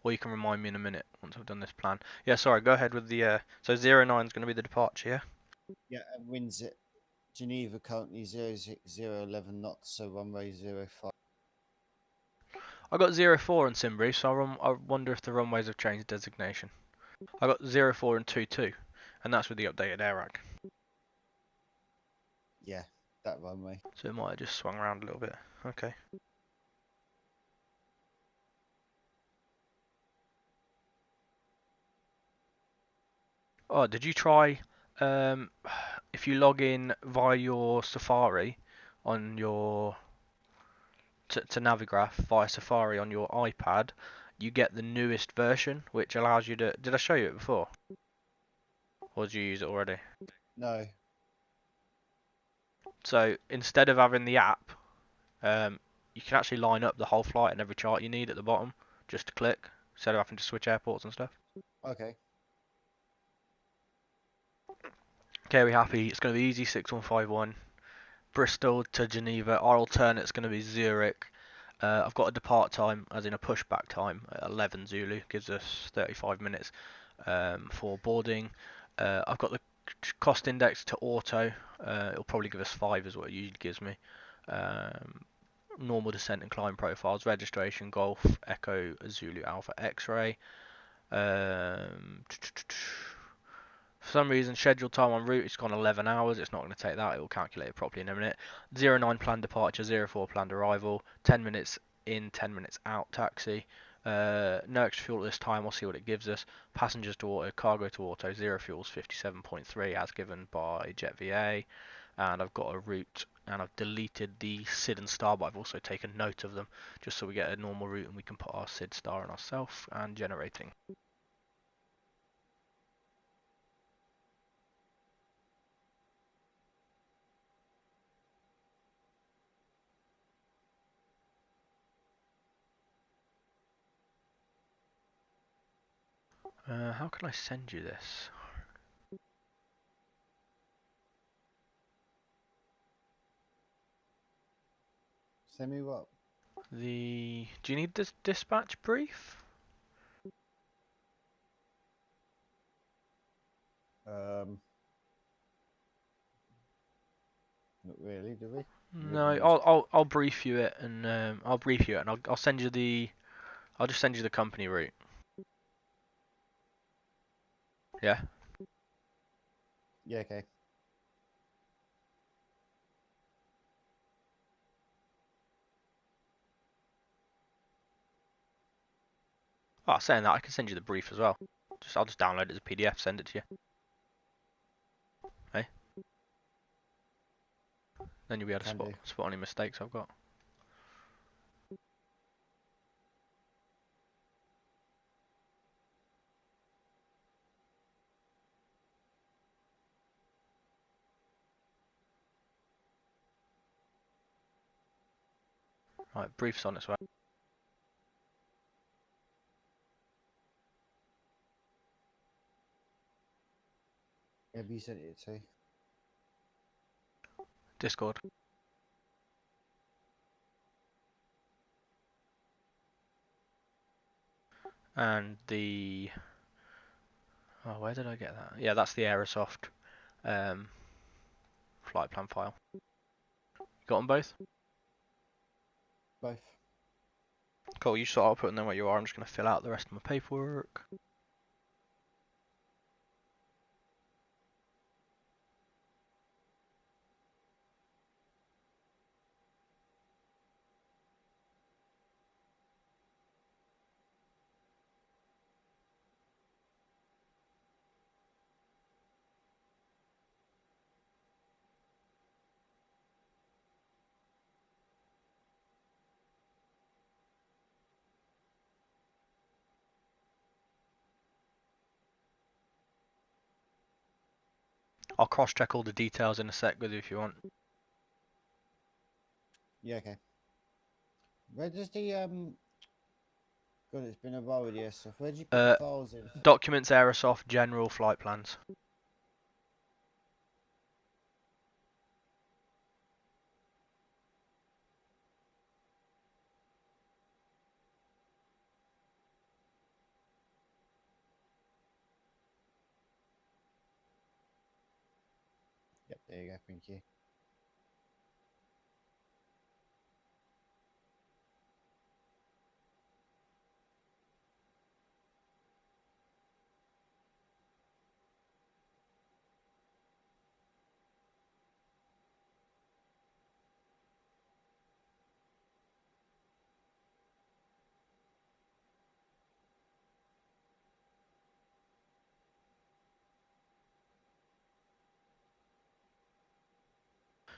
Or you can remind me in a minute once I've done this plan. Yeah, sorry, go ahead with the, so 09 is going to be the departure, yeah? Yeah, and winds at Geneva currently 06011 knots, so runway 05. I got 04 and Simbury, so I wonder if the runways have changed designation. I got 04 and 22, and that's with the updated air rack. Yeah, that runway. So it might have just swung around a little bit. Okay. Oh, did you try, if you log in via your Safari on your, to Navigraph via Safari on your iPad, you get the newest version, which allows you to, did I show you it before? Or did you use it already? No. So instead of having the app, you can actually line up the whole flight and every chart you need at the bottom, just to click, instead of having to switch airports and stuff. Okay. Okay, we happy? It's going to be Ezy6151, Bristol to Geneva. Our alternate's going to be Zurich. I've got a depart time, as in a pushback time, at 11 Zulu, gives us 35 minutes for boarding. I've got the cost index to auto. It'll probably give us 5 is what it usually gives me. Normal descent and climb profiles, registration, Golf, Echo, Zulu, Alpha, X-ray. For some reason, scheduled time en route, it's gone 11 hours. It's not going to take that. It will calculate it properly in a minute. 09 planned departure, 04 planned arrival. 10 minutes in, 10 minutes out taxi. No extra fuel at this time. We'll see what it gives us. Passengers to auto, cargo to auto, 0 fuels 57.3 as given by JetVA. And I've got a route, and I've deleted the SID and star, but I've also taken note of them just so we get a normal route and we can put our SID star and ourself and generating. How can I send you this? Send me what? Do you need this dispatch brief? Not really, do we? No, I'll brief you it, and I'll send you the, I'll just send you the company route. Yeah. Yeah, okay. Oh, saying that, I can send you the brief as well. I'll just download it as a PDF, send it to you. Hey. Then you'll be able to spot any mistakes I've got. Right, brief's on its way. Have you sent it to? Discord. And the, oh, where did I get that? Yeah, that's the Aerosoft flight plan file. You got them both? Both. Cool, you sort of put them where you are. I'm just going to fill out the rest of my paperwork. I'll cross-check all the details in a sec with you if you want. Yeah, okay. Where does the God, it's been a while with the stuff. Where did you put the files in? Documents, Aerosoft, general flight plans. There you go, thank you.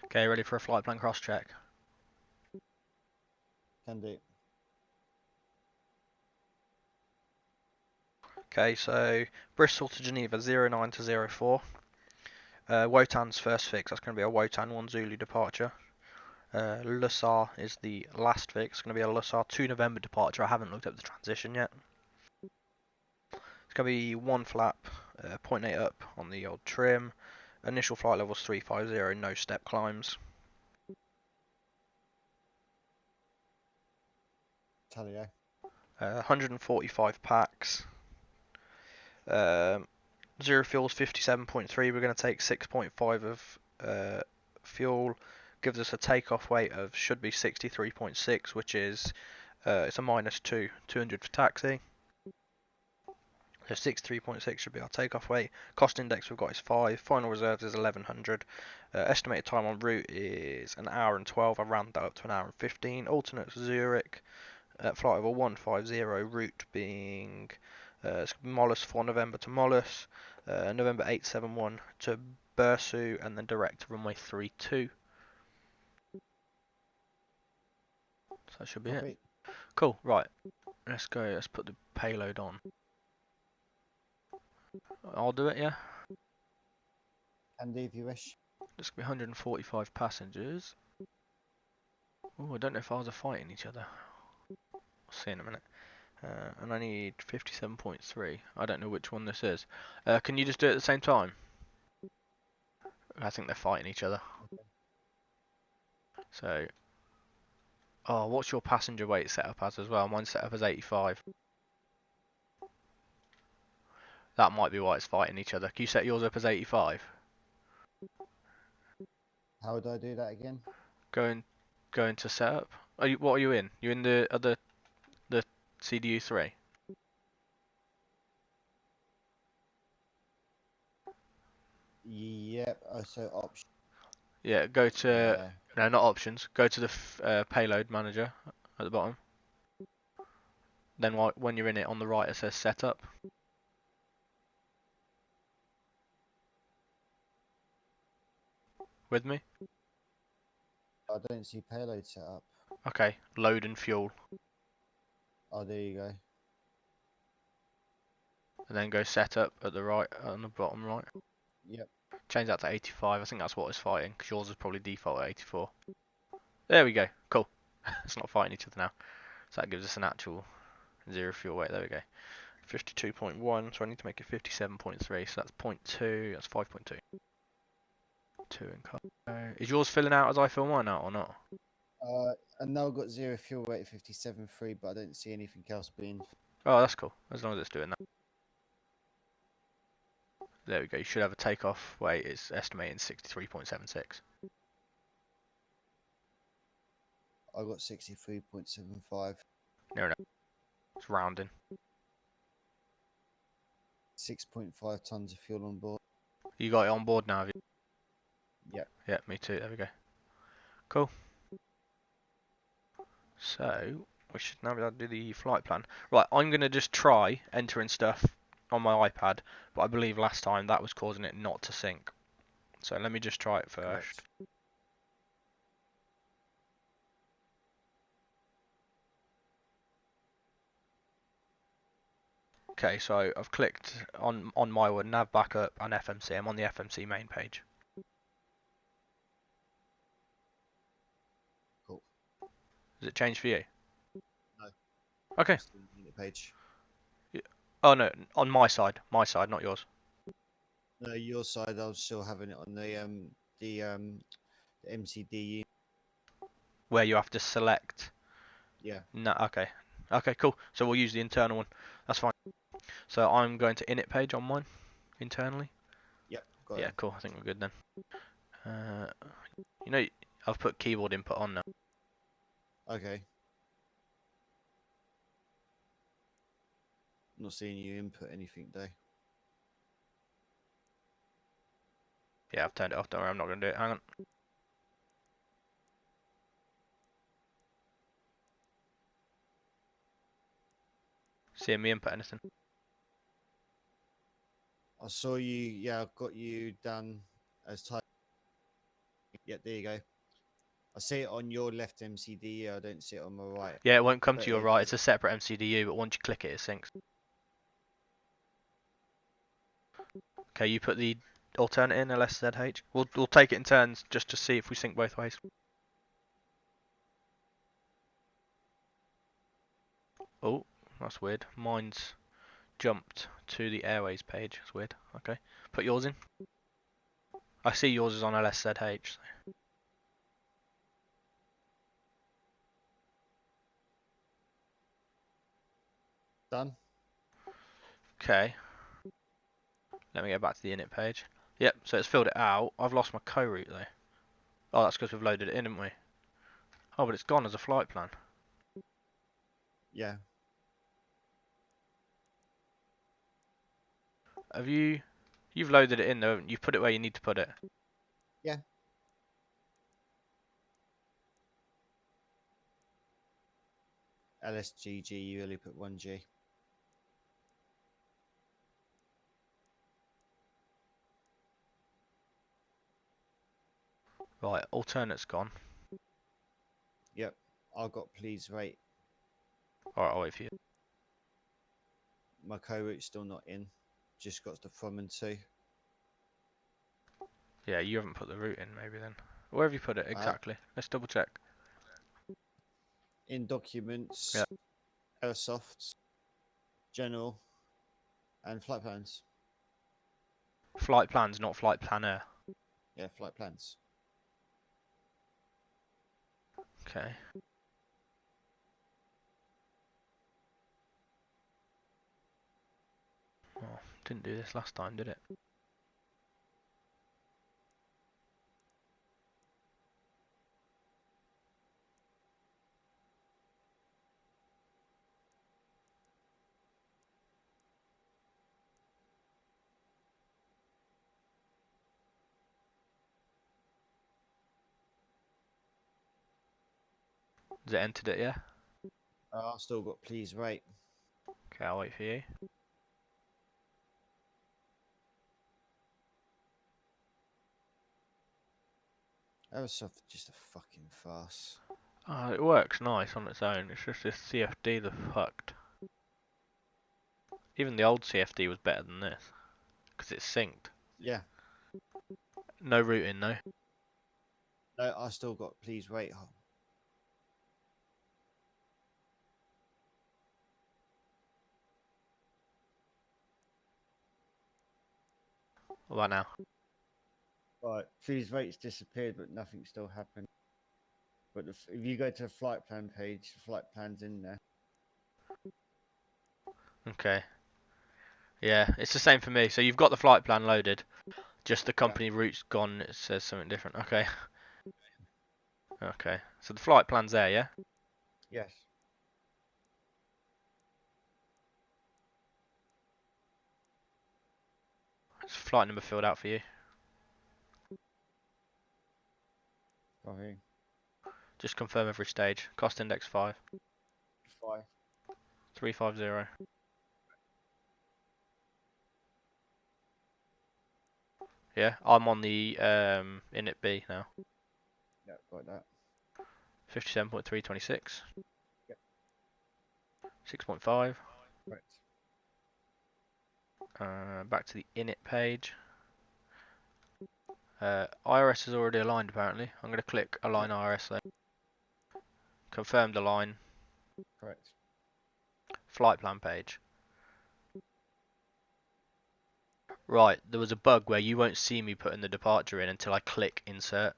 Okay, ready for a flight plan cross check? Can do. Okay, so Bristol to Geneva 09 to 04. Wotan's first fix, that's going to be a Wotan 1 Zulu departure. Lussar is the last fix, it's going to be a Lussar 2 November departure. I haven't looked up the transition yet. It's going to be one flap, 0.8 up on the old trim. Initial flight level is 350, no step climbs. Tally-o. 145 packs. Zero fuel's 57.3. We're going to take 6.5 of fuel. Gives us a takeoff weight of should be 63.6, which is it's a -2, 200 for taxi. So 63.6 should be our takeoff weight. Cost index we've got is 5. Final reserves is 1100. Estimated time en route is an hour and 12. I round that up to an hour and 15. Alternate Zurich. Flight level 150. Route being Molus for November to Molus. November 871 to Bursu, and then direct to runway 32. So that should be it. Copy. Cool, right. Let's go, let's put the payload on. I'll do it, yeah? Can do if you wish. There's going to be 145 passengers. Oh, I don't know if ours are fighting each other. We'll see in a minute. And I need 57.3. I don't know which one this is. Can you just do it at the same time? I think they're fighting each other. Okay. So, oh, what's your passenger weight set up as well? Mine's set up as 85. That might be why it's fighting each other. Can you set yours up as 85? How would I do that again? Go into setup. What are you in? You in the CDU3? Yep. So option. Yeah. Go to Uh, no, not options. Go to the payload manager at the bottom. Then when you're in it, on the right it says setup. With me? I don't see payload set up. Okay. Load and fuel, Oh, there you go. and then go setup at the right on the bottom right. Yep. Change that to 85. I think that's what it's fighting, because yours is probably default at 84. There we go. Cool. It's not fighting each other now. So that gives us an actual zero fuel weight. There we go. 52.1. So I need to make it 57.3. So that's 0.2. That's 5.2. 2 in cargo. Is yours filling out as I fill mine out or not? And now I've got zero fuel weight 57.3, but I don't see anything else being. Oh, that's cool. As long as it's doing that. There we go. You should have a takeoff weight. It's estimating 63.76. I got 63.75. No, no. It's rounding. 6.5 tons of fuel on board. You got it on board now, have you? Yep. Yeah, me too. There we go. Cool. So, we should now be able to do the flight plan. Right, I'm going to just try entering stuff on my iPad, but I believe last time that was causing it not to sync. So let me just try it first. Correct. Okay, so I've clicked on my one, nav backup and FMC. I'm on the FMC main page. Cool. Has it changed for you? No. Okay. Still on the page. Oh no, on my side, not yours. No, your side. I was still having it on the MCDU. Where you have to select. Yeah. No, okay. Okay, cool. So we'll use the internal one. That's fine. So I'm going to init page on mine internally. Yep. Got Yeah, it. cool. I think we're good then. Uh, you know, I've put keyboard input on now. Okay. Not seeing you input anything, though. Yeah, I've turned it off. Don't worry, I'm not going to do it. Hang on. Seeing me input anything? I saw you. Yeah, I've got you down as type. Yeah, there you go. I see it on your left MCD. I don't see it on my right. Yeah, it won't come But to your it right. does. It's a separate MCDU, but once you click it, it syncs. Okay, you put the alternate in, Lsgh. We'll take it in turns just to see if we sync both ways. Oh, that's weird. Mine's jumped to the Airways page. It's weird. Okay, put yours in. I see yours is on Lsgh. Done. Okay, let me go back to the init page. Yep, so it's filled it out. I've lost my co-route though. Oh, that's because we've loaded it in, haven't we? Oh, but it's gone as a flight plan. Yeah. Have you? You've loaded it in though. You've put it where you need to put it. Yeah. Lsgg. You only put 1G. Right, alternate's gone. Yep. I got please wait. Alright, I'll wait for you. My co-route's still not in. Just got the from and to. Yeah, you haven't put the route in maybe then. Where have you put it exactly? Let's double check. In documents, Yeah. airsoft, general, and flight plans. Flight plans, not flight planner. Yeah, flight plans. Okay. Oh, didn't do this last time, did it? Has it entered it, yeah? I still got please wait. Okay, I'll wait for you. Airsoft just a fucking farce. Oh, it works nice on its own. It's just this CFD the fucked. Even the old CFD was better than this. Because it's synced. Yeah. No routing though. No, I still got please wait. What about now? Right, please wait's disappeared, but nothing still happened. But if you go to the flight plan page, the flight plan's in there. Okay. Yeah, it's the same for me. So you've got the flight plan loaded. Just the Yeah. company route's gone. It says something different. Okay. Okay. So the flight plan's there, yeah? Yes. It's flight number filled out for you. Copy. Just confirm every stage. Cost index 5. 5. 350. Yeah, I'm on the init B now. Yeah, got that. 57.326. Yep. 6.5. Right. Back to the init page. IRS is already aligned apparently. I'm going to click align Yep. IRS then. Confirm the line. Correct. Flight plan page. Right, there was a bug where you won't see me putting the departure in until I click insert.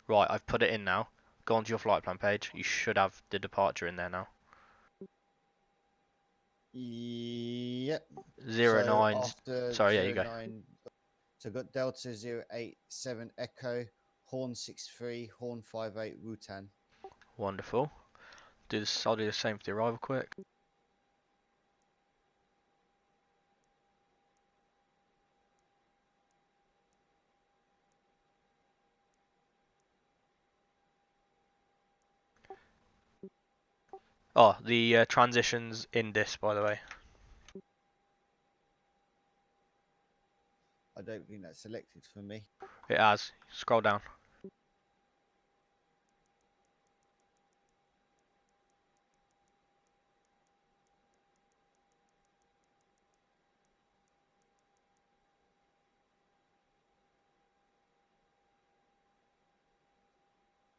Right, I've put it in now. Go onto your flight plan page. You should have the departure in there now. Yep. Zero So nine. after Sorry, yeah, you zero go. nine, so got Delta 087 Echo, Horn 63, Horn 58 Wutan. Wonderful. Do this. I'll do the same for the arrival quick. Oh, the transitions in this, by the way. I don't think that's selected for me. It has. Scroll down.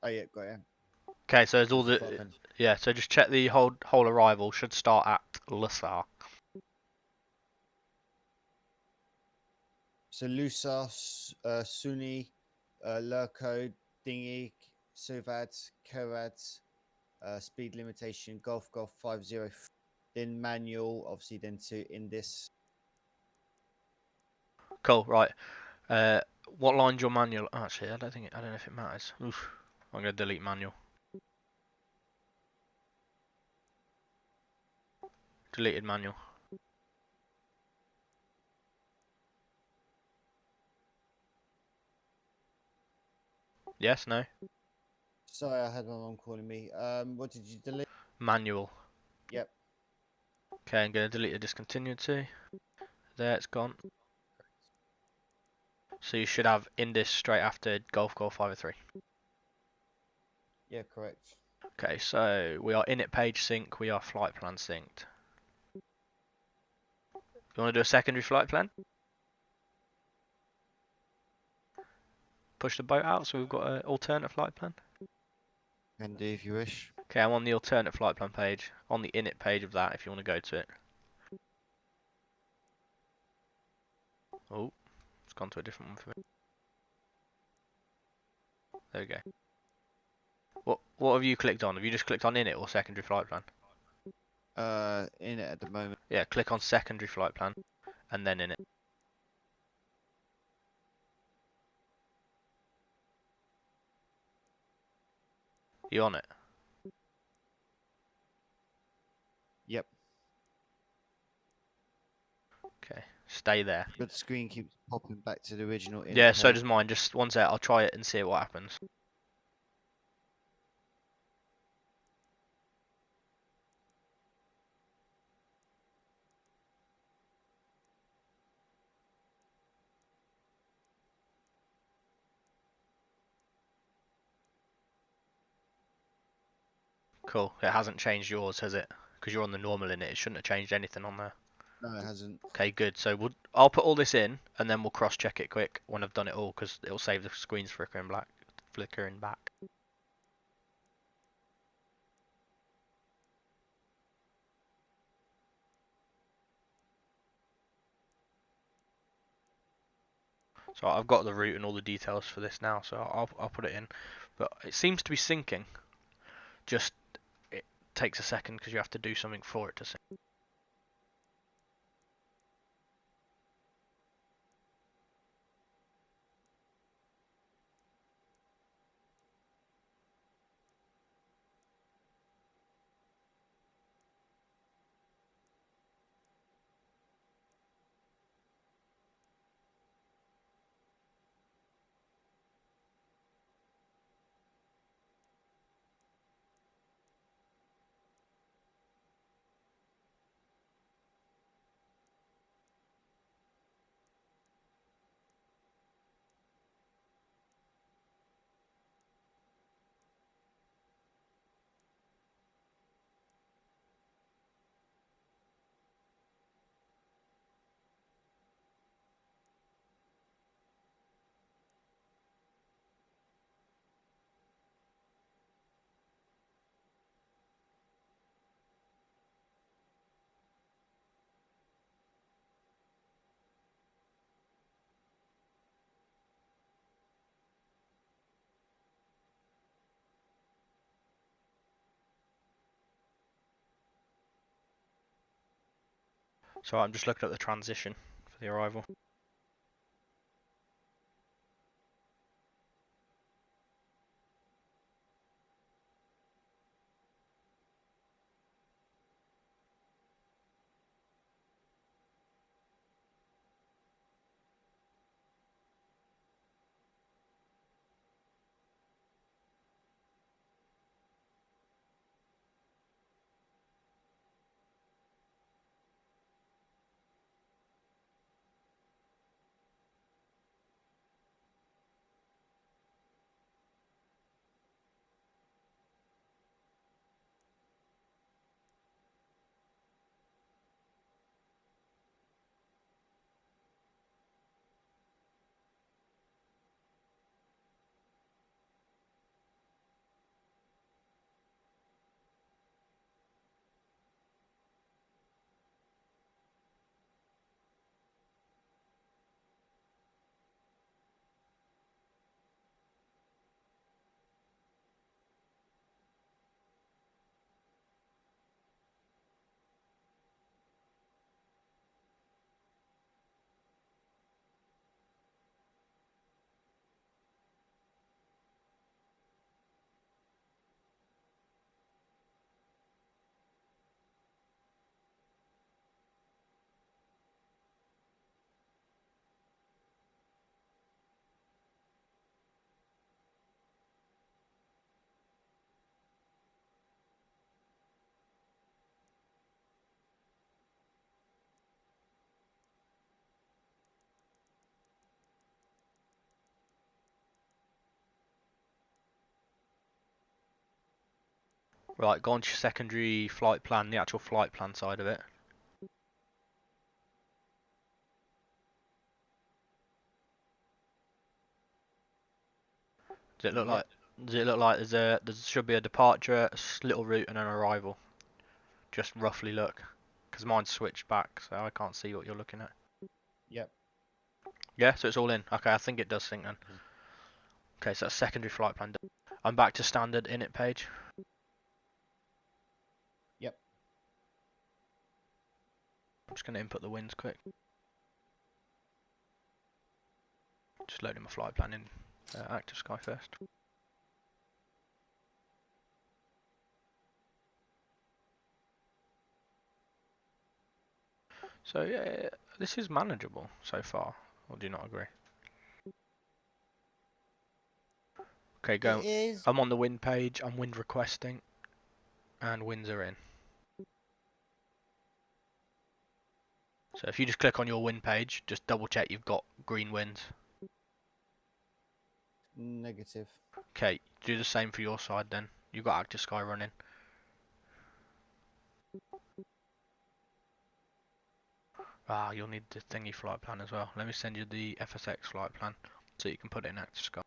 Oh yeah, got it. Okay, so there's all There's the the flight plan. yeah. So just check the whole arrival should start at Lusar. So Lusa, Sunni, Lurko, Dingy, Suvad, Kerad, speed limitation, Golf 50, then manual, obviously then to Indus. Cool. Right. Uh, what line's your manual? Actually, I don't know if it matters. Oof. I'm gonna delete manual. Deleted manual. Yes. No. Sorry, I had my mom calling me. What did you delete? Manual. Yep. Okay, I'm gonna delete the discontinuity. There, it's gone. So you should have Indus straight after Golf 503. Yeah, correct. Okay, so we are init page sync. We are flight plan synced. You want to do a secondary flight plan? Push the boat out so we've got an alternate flight plan. Can do if you wish. Okay, I'm on the alternate flight plan page. On the init page of that, if you want to go to it. Oh, it's gone to a different one for me. There we go. What have you clicked on? Have you just clicked on init or secondary flight plan? In it at the moment. Yeah, click on secondary flight plan and then init. You on it? Yep. Okay, stay there. But the screen keeps popping back to the original init Yeah, so page. does mine. Just one sec, I'll try it and see what happens. Cool. It hasn't changed yours, has it? Because you're on the normal init. It shouldn't have changed anything on there. No, it hasn't. Okay, good. So I'll put all this in, and then we'll cross-check it quick when I've done it all, because it'll save the screens flickering back. So I've got the route and all the details for this now, so I'll put it in. But it seems to be syncing. Just it takes a second because you have to do something for it to sync. So I'm just looking at the transition for the arrival. Right, go on to your secondary flight plan, the actual flight plan side of it. Does it look Yep. like? Does it look like there should be a departure, a little route, and an arrival? Just roughly look, because mine's switched back, so I can't see what you're looking at. Yep. Yeah, so it's all in. Okay, I think it does sync then. Okay, so that's secondary flight plan done. I'm back to standard init page. Yep. I'm just going to input the winds quick. Just loading my flight plan in Active Sky first. So yeah, this is manageable so far. Or do you not agree? Okay, It go. is. I'm on the wind page. I'm wind requesting, and winds are in. So if you just click on your wind page, just double check you've got green winds. Negative. Okay, do the same for your side then. You've got Active Sky running. Ah, you'll need the thingy flight plan as well. Let me send you the FSX flight plan so you can put it in Active Sky.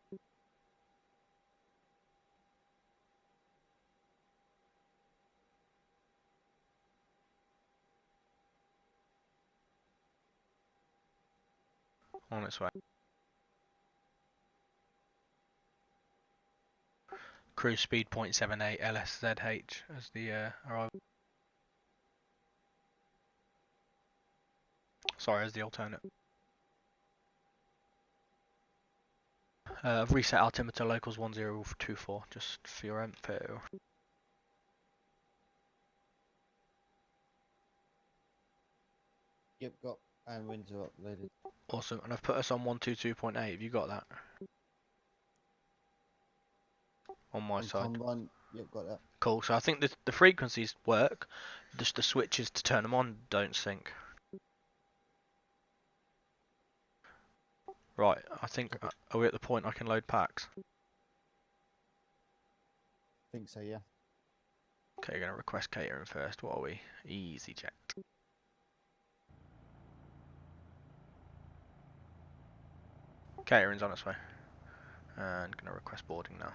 On its way. Cruise speed 0.78 Eggd-Lsgg as the arrival. Sorry, as the alternate. I've reset altimeter locals 1024 just for your info. Yep. Got and winds are uploaded. Awesome, and I've put us on 122.8. Have you got that on my On side? com one. Yep. Got that. Cool. So I think the frequencies work. Just the switches to turn them on don't sync. Right. I think Copy. are we at the point I can load packs? Think so. Yeah. Okay, you're gonna request catering first. What are we? EasyJet. Catering's on its way. And gonna request boarding now.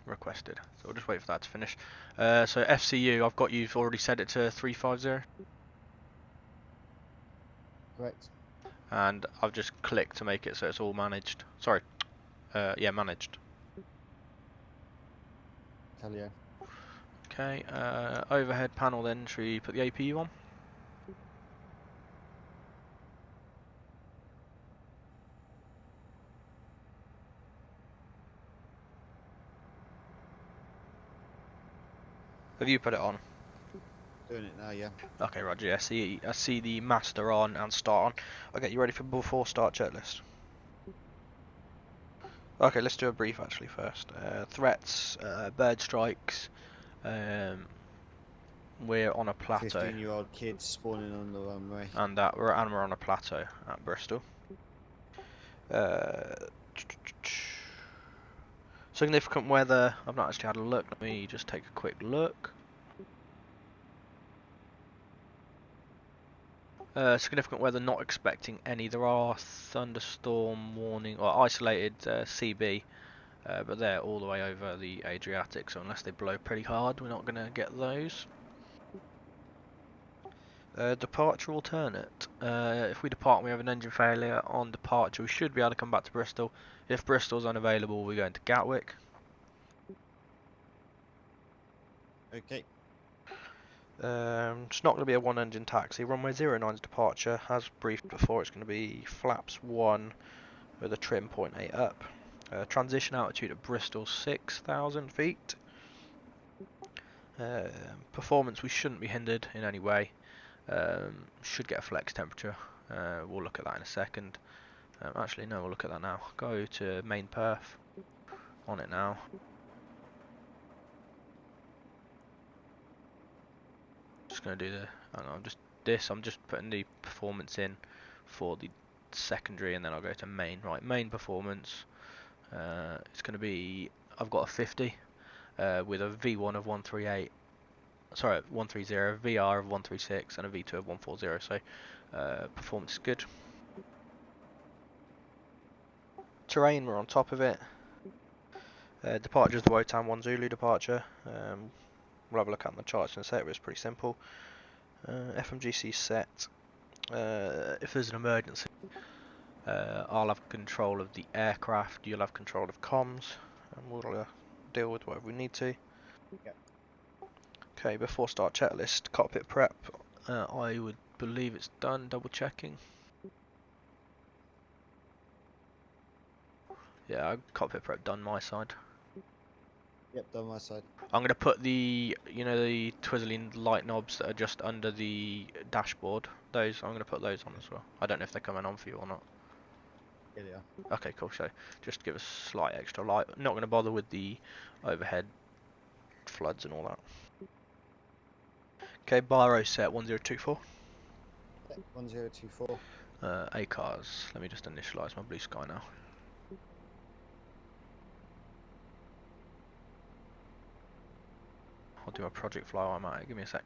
Requested. So we'll just wait for that to finish. So FCU, I've got you've already set it to 350. Correct. And I've just clicked to make it so it's all managed. Sorry. Yeah, managed. Talio. Okay, overhead panel then, should we put the APU on? Have you put it on? Doing it now, yeah. Okay, Roger. Yeah, I see the master on and start on. Okay, you ready for before start checklist? Okay, let's do a brief actually first. Threats, bird strikes. We're on a plateau, 15-year-old kids spawning on the runway. and we're on a plateau at Bristol. Uh, significant weather. I've not actually had a look. Let me just take a quick look. Significant weather, not expecting any. There are thunderstorm warning or isolated CB, but they're all the way over the Adriatic, so unless they blow pretty hard, we're not going to get those. Departure alternate. If we depart and we have an engine failure on departure, we should be able to come back to Bristol. If Bristol's unavailable, we go into Gatwick. Okay. It's not going to be a one engine taxi. Runway 09's departure, as briefed before, it's going to be flaps 1 with a trim 0.8 up. Transition altitude at Bristol 6,000 feet. Performance, we shouldn't be hindered in any way. Should get a flex temperature. We'll look at that in a second. Actually, no, we'll look at that now. Go to main perf. On it now. Just going to do the. Hang on, I'm just putting the performance in for the secondary, and then I'll go to main. Right, main performance. It's going to be. I've got a 50 with a V1 of 138. Sorry, 130, VR of 136, and a V2 of 140. So performance is good. Terrain, we're on top of it. Departure is the Wotan 1 Zulu departure. We'll have a look at the charts in a sec, but it's pretty simple. FMGC set. If there's an emergency, I'll have control of the aircraft, you'll have control of comms, and we'll deal with whatever we need to. Yep. Okay, before start checklist, cockpit prep. I would believe it's done, double checking. Yeah, cockpit prep done my side. Yep, done my side. I'm going to put the twizzling light knobs that are just under the dashboard. I'm going to put those on as well. I don't know if they're coming on for you or not. Here they are. Okay, cool. So just give us slight extra light. Not going to bother with the overhead floods and all that. Okay, baro set 1024. 1024. A cars. Let me just initialize my blue sky now. I'll do a project fly while I'm at it. Give me a sec.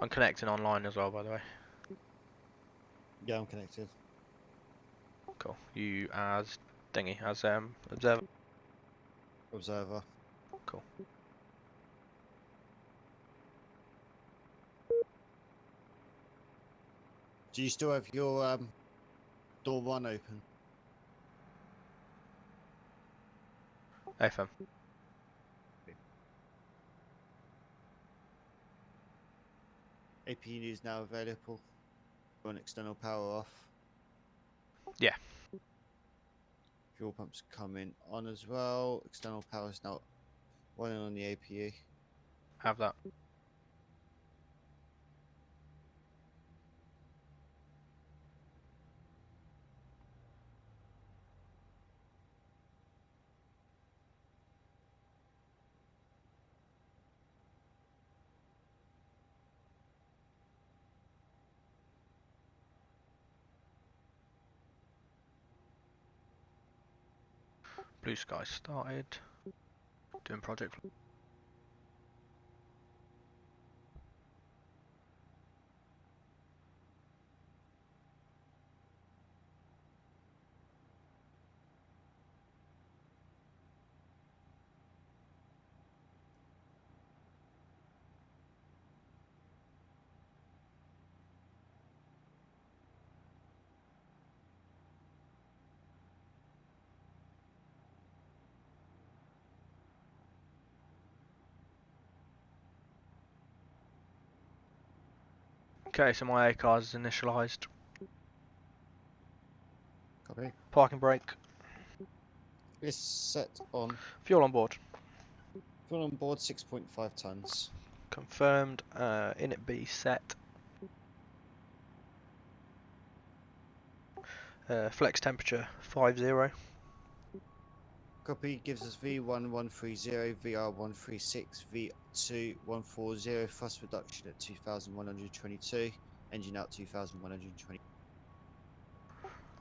I'm connecting online as well, by the way. Yeah, I'm connected. Cool. You as Dingy, as observer. Observer. Cool. Do you still have your door 1 open? FM. APU is now available. On external power off. Yeah. Fuel pumps coming on as well. External power is now running on the APU. Have that. Blue sky started. Doing project. Okay, so my A cars is initialized. Copy. Parking brake. It's set on. Fuel on board. Fuel on board 6.5 tons. Confirmed. Init B set. Flex temperature 50. Copy gives us V1130, VR136, V2140, thrust reduction at 2122, engine out 2120.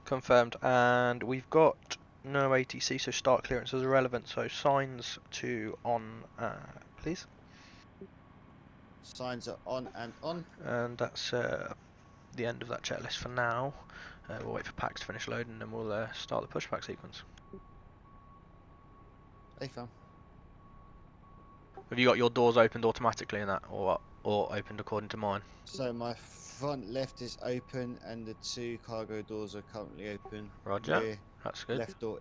Confirmed. And we've got no ATC, so start clearance is irrelevant. So signs to on, please. Signs are on and on. And that's the end of that checklist for now. We'll wait for packs to finish loading, and then we'll start the pushback sequence. Hey, fam. Have you got your doors opened automatically in that, or opened according to mine? So my front left is open and the two cargo doors are currently open. Roger. Rear That's good. left door.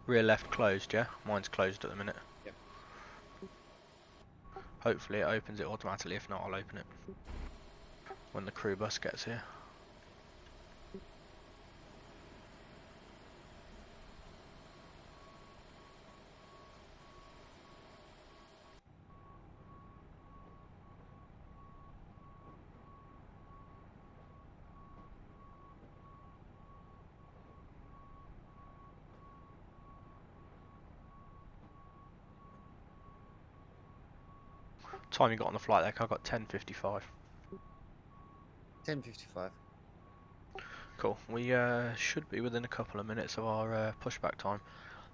Rear left closed, yeah? Mine's closed at the minute. Yep. Hopefully it opens it automatically, if not I'll open it when the crew bus gets here. Time you got on the flight deck, I got 10:55. 10:55. Cool. We should be within a couple of minutes of our pushback time.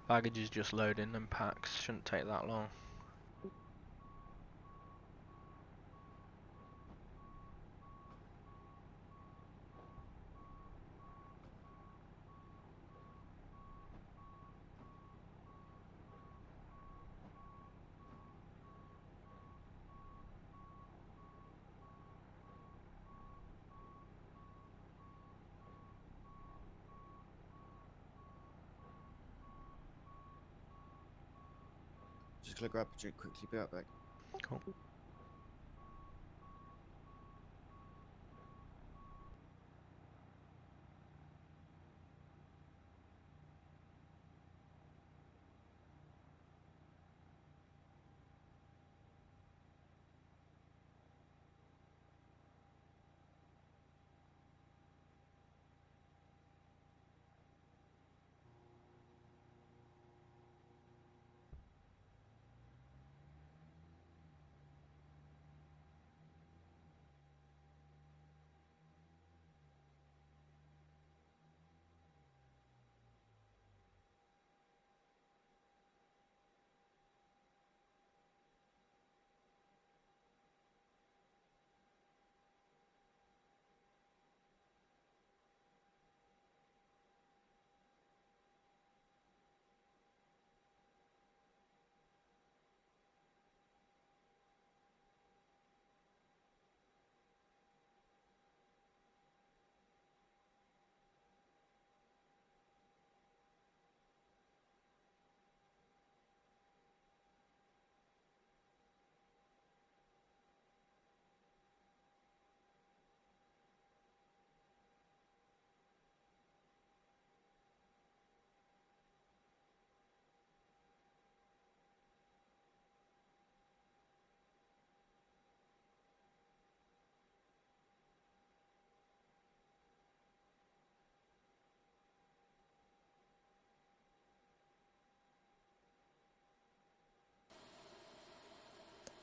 Baggage is just loading and packs shouldn't take that long. Just gonna grab a drink quickly, be right back. Cool.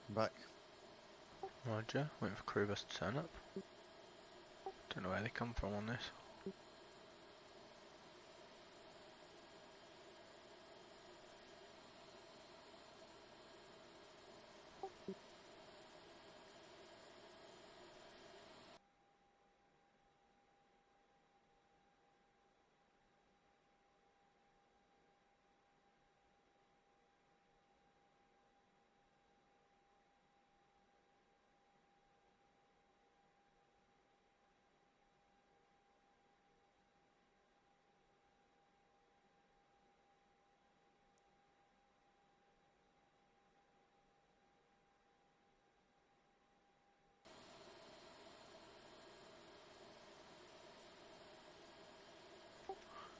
I'm back. Roger. Waiting for crew bus to turn up. Don't know where they come from on this.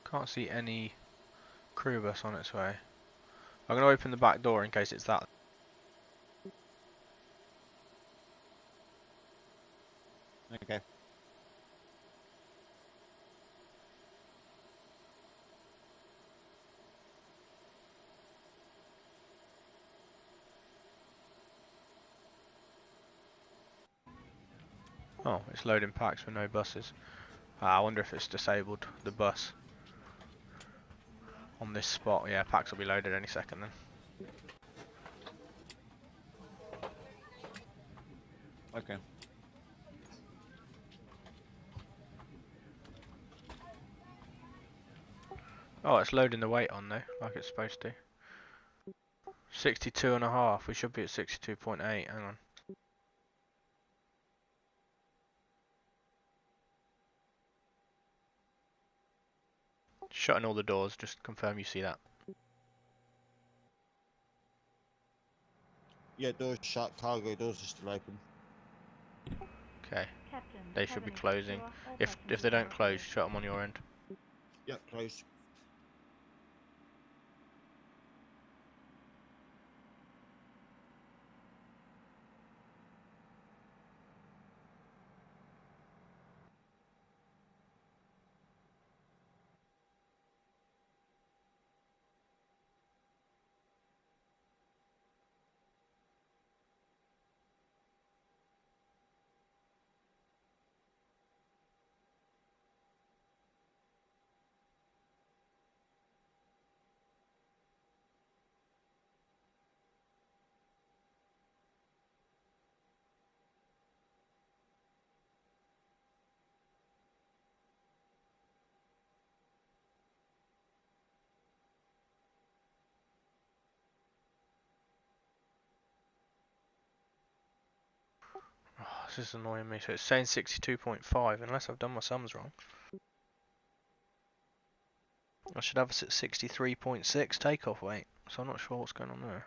Can't see any crew bus on its way. I'm going to open the back door in case it's that. Okay. Oh, it's loading packs with no buses. I wonder if it's disabled the bus on this spot. Yeah, packs will be loaded any second then. Okay. Oh, it's loading the weight on though, like it's supposed to. 62.5. We should be at 62.8. Hang on. Shutting all the doors. Just confirm you see that. Yeah, doors shut. Cargo doors are still open. Okay. Captain, They should be closing. If they don't close, shut them on your end. Yep, closed. Oh, this is annoying me. So it's saying 62.5, unless I've done my sums wrong. I should have us at 63.6 takeoff weight. So I'm not sure what's going on there.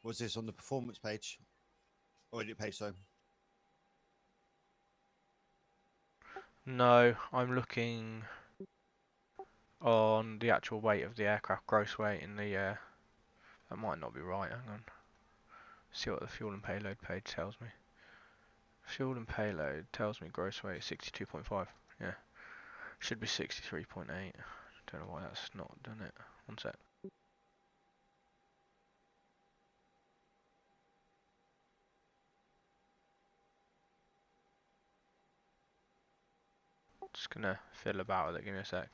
Was this on the performance page? Or edit page, sorry. No, I'm looking on the actual weight of the aircraft, gross weight in the that might not be right. Hang on. See what the fuel and payload page tells me. Fuel and payload tells me gross weight 62.5. Yeah, should be 63.8. Don't know why that's not done it. One sec. Just gonna fiddle about with it. Give me a sec.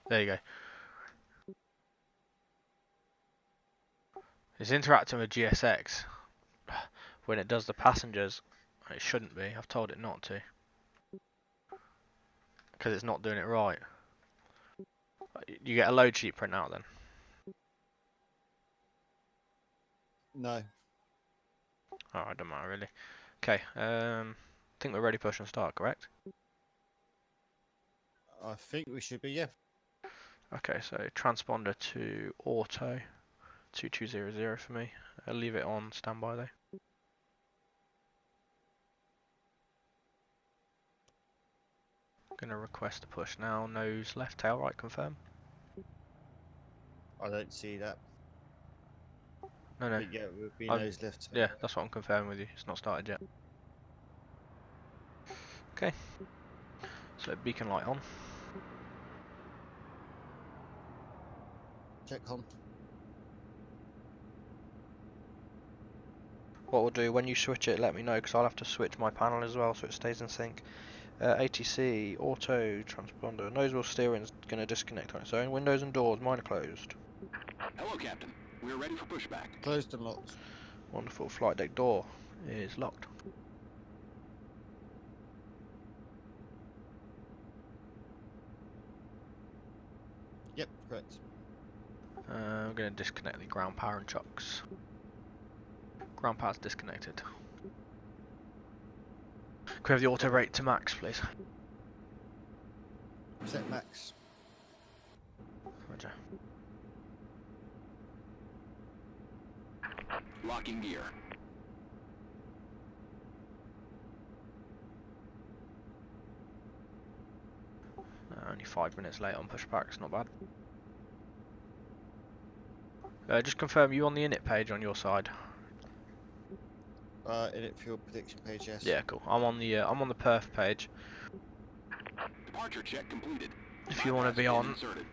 There you go. It's interacting with GSX when it does the passengers. It shouldn't be. I've told it not to because it's not doing it right. You get a load sheet printout then. No. Oh, I don't matter really. Okay. I think we're ready. Push and start. Correct. I think we should be, yeah. Okay. So transponder to auto 2200 for me. I'll leave it on standby though. Gonna request a push now. Nose left, tail right. Confirm. I don't see that. No, no. But yeah, it would be I'm, nose left. yeah, that's what I'm confirming with you. It's not started yet. Okay. So beacon light on. Check on. What we'll do when you switch it, let me know because I'll have to switch my panel as well so it stays in sync. ATC, auto, transponder, nose wheel steering's going to disconnect on its own. Windows and doors, mine are closed. Hello, Captain. We're ready for pushback. Closed and locked. Wonderful. Flight deck door is locked. Yep, correct. I'm going to disconnect the ground power and chocks. Ground power's disconnected. Can we have the auto rate to max, please? Set max. Roger. Locking gear. Only 5 minutes late on pushback, it's not bad. Just confirm you on the init page on your side. Init fuel prediction page, yes. Yeah, cool. I'm on the perf page. Departure check completed. If you want to Bypass be pin on inserted.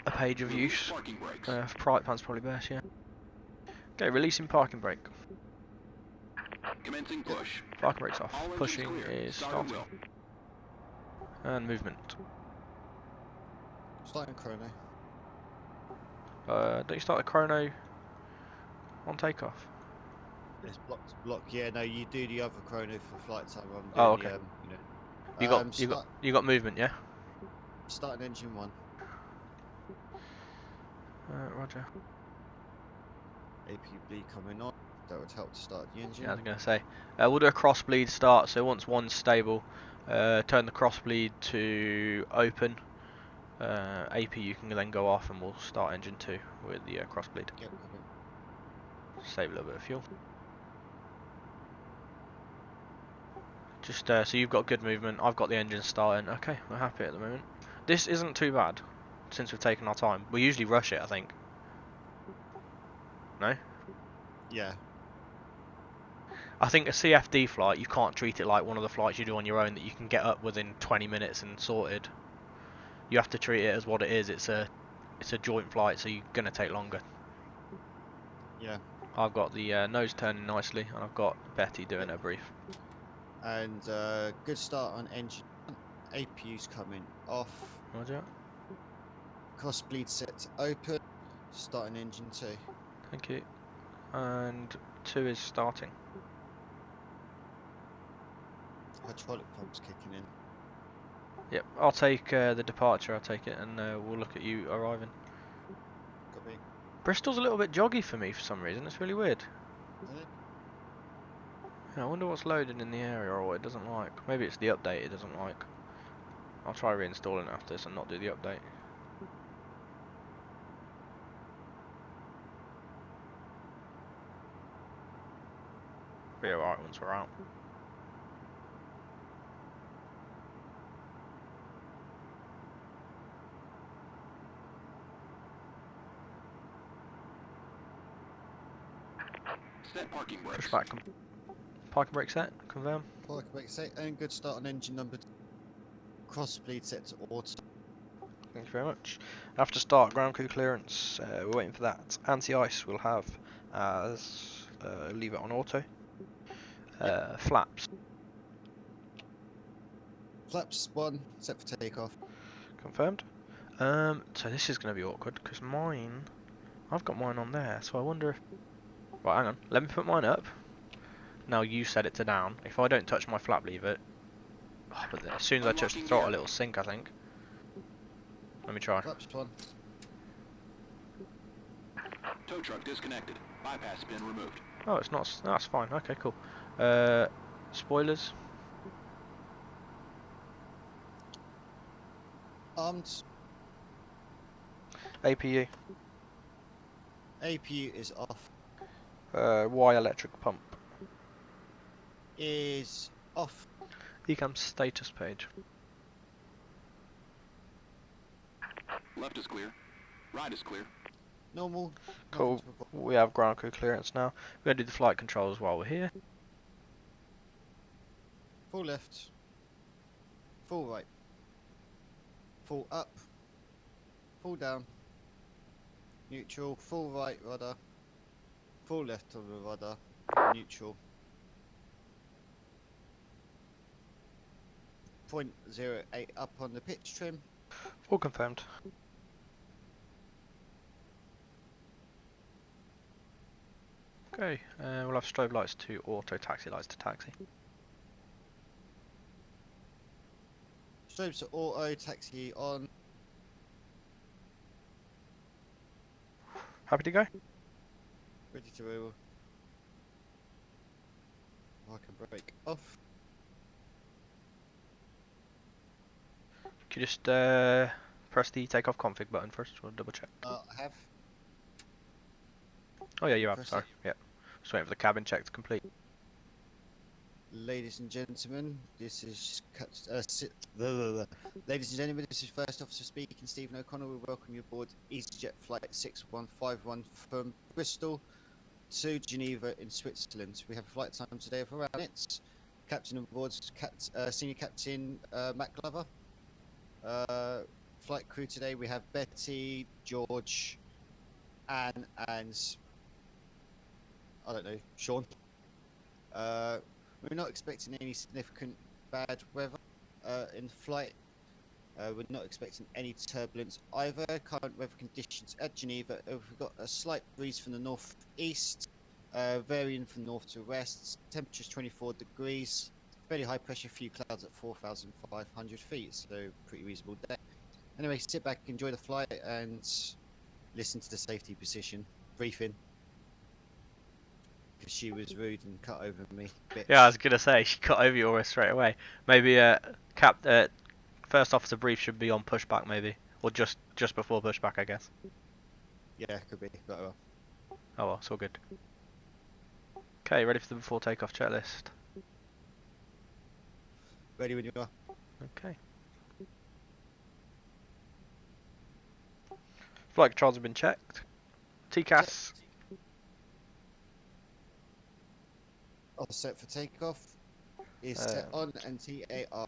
a page of Release use, parking brakes. private pan's probably best, yeah. Okay, releasing parking brake. Commencing push. Parking brake's off. All engines Pushing clear. is Start at starting. will. And movement. Starting chrono. Don't you start the chrono on takeoff? It's block. Yeah, no, you do the other chrono for flight time. I'm doing Oh, okay. the, You got movement, yeah. Starting engine 1. Roger. AP bleed coming on. That would help to start the engine. Yeah, I was gonna say. We'll do a cross bleed start. So once one's stable, turn the cross bleed to open. AP you can then go off, and we'll start engine 2 with the cross bleed. Yep, okay. Save a little bit of fuel. Just so you've got good movement. I've got the engine starting. Okay, we're happy at the moment. This isn't too bad since we've taken our time. We usually rush it, I think. No? Yeah. I think a CFD flight, you can't treat it like one of the flights you do on your own that you can get up within 20 minutes and sorted. You have to treat it as what it is. It's a joint flight, so you're gonna take longer. Yeah. I've got the nose turning nicely, and I've got Betty doing her brief. And good start on engine. APU's coming off. Roger. Cross bleed set to open. Starting engine 2. Thank you. And 2 is starting. Hydraulic pumps kicking in. Yep, I'll take the departure, I'll take it, and we'll look at you arriving. Copy. Bristol's a little bit joggy for me for some reason, it's really weird. Yeah, I wonder what's loaded in the area or what it doesn't like. Maybe it's the update it doesn't like. I'll try reinstalling it after this and not do the update. Be alright once we're out. Set parking brakes. Push back. Parking brake set, confirm. Parking brake set and good start on engine number 2. Cross bleed set to auto. Thank you very much. After start, ground crew clearance, we're waiting for that. Anti-ice we'll have as, leave it on auto. Flaps, Flaps 1 set for takeoff. confirmed. So this is going to be awkward, because I've got mine on there, so I wonder if... Right, hang on, let me put mine up. Now you set it to down. If I don't touch my flap lever... Oh, but as soon as I touch the throttle, it'll sink, I think. Let me try. Flaps 1. Tow truck disconnected. Bypass pin removed. Oh, it's not... That's fine, okay, cool. Spoilers. Armed. APU. APU is off. Y electric pump. Is off. Ecam status page. Left is clear. Right is clear. Normal. Cool. Nothing to report. We have ground crew clearance now. We're going to do the flight controls while we're here. Full left. Full right. Full up. Full down. Neutral. Full right rudder. Full left of the rudder. Neutral. 0.08 up on the pitch trim. All confirmed. Okay, we'll have strobe lights to auto, taxi lights to taxi. Strobes to auto, taxi on. Happy to go? Ready to roll. I can break off. Can you just press the takeoff config button first? We'll double check. I have. Oh yeah, you have. Press Sorry. it. Yeah. Just waiting for the cabin check to complete. Ladies and gentlemen, this is Ladies and gentlemen, this is First Officer speaking, Stephen O'Connor. We welcome you aboard EasyJet flight 6151 from Bristol to Geneva in Switzerland. We have a flight time today of around minutes. Captain aboard, Senior Captain Matt Glover. Flight crew today we have Betty, George, Anne, and I don't know, Sean. We're not expecting any significant bad weather in flight. We're not expecting any turbulence either. Current weather conditions at Geneva, we've got a slight breeze from the northeast, varying from north to west. Temperature's 24 degrees. Fairly high pressure, few clouds at 4,500 feet, so pretty reasonable day. Anyway, sit back, enjoy the flight, and listen to the safety position briefing. Because she was rude and cut over me. Bitch. Yeah, I was gonna say she cut over you almost straight away. Maybe first officer brief should be on pushback maybe, or just before pushback, I guess. Yeah, could be. But, Oh well, it's all good. Okay, ready for the before takeoff checklist? ready when you are. Okay. Flight controls have been checked. TCAS. All set for takeoff. Is set on and TAR.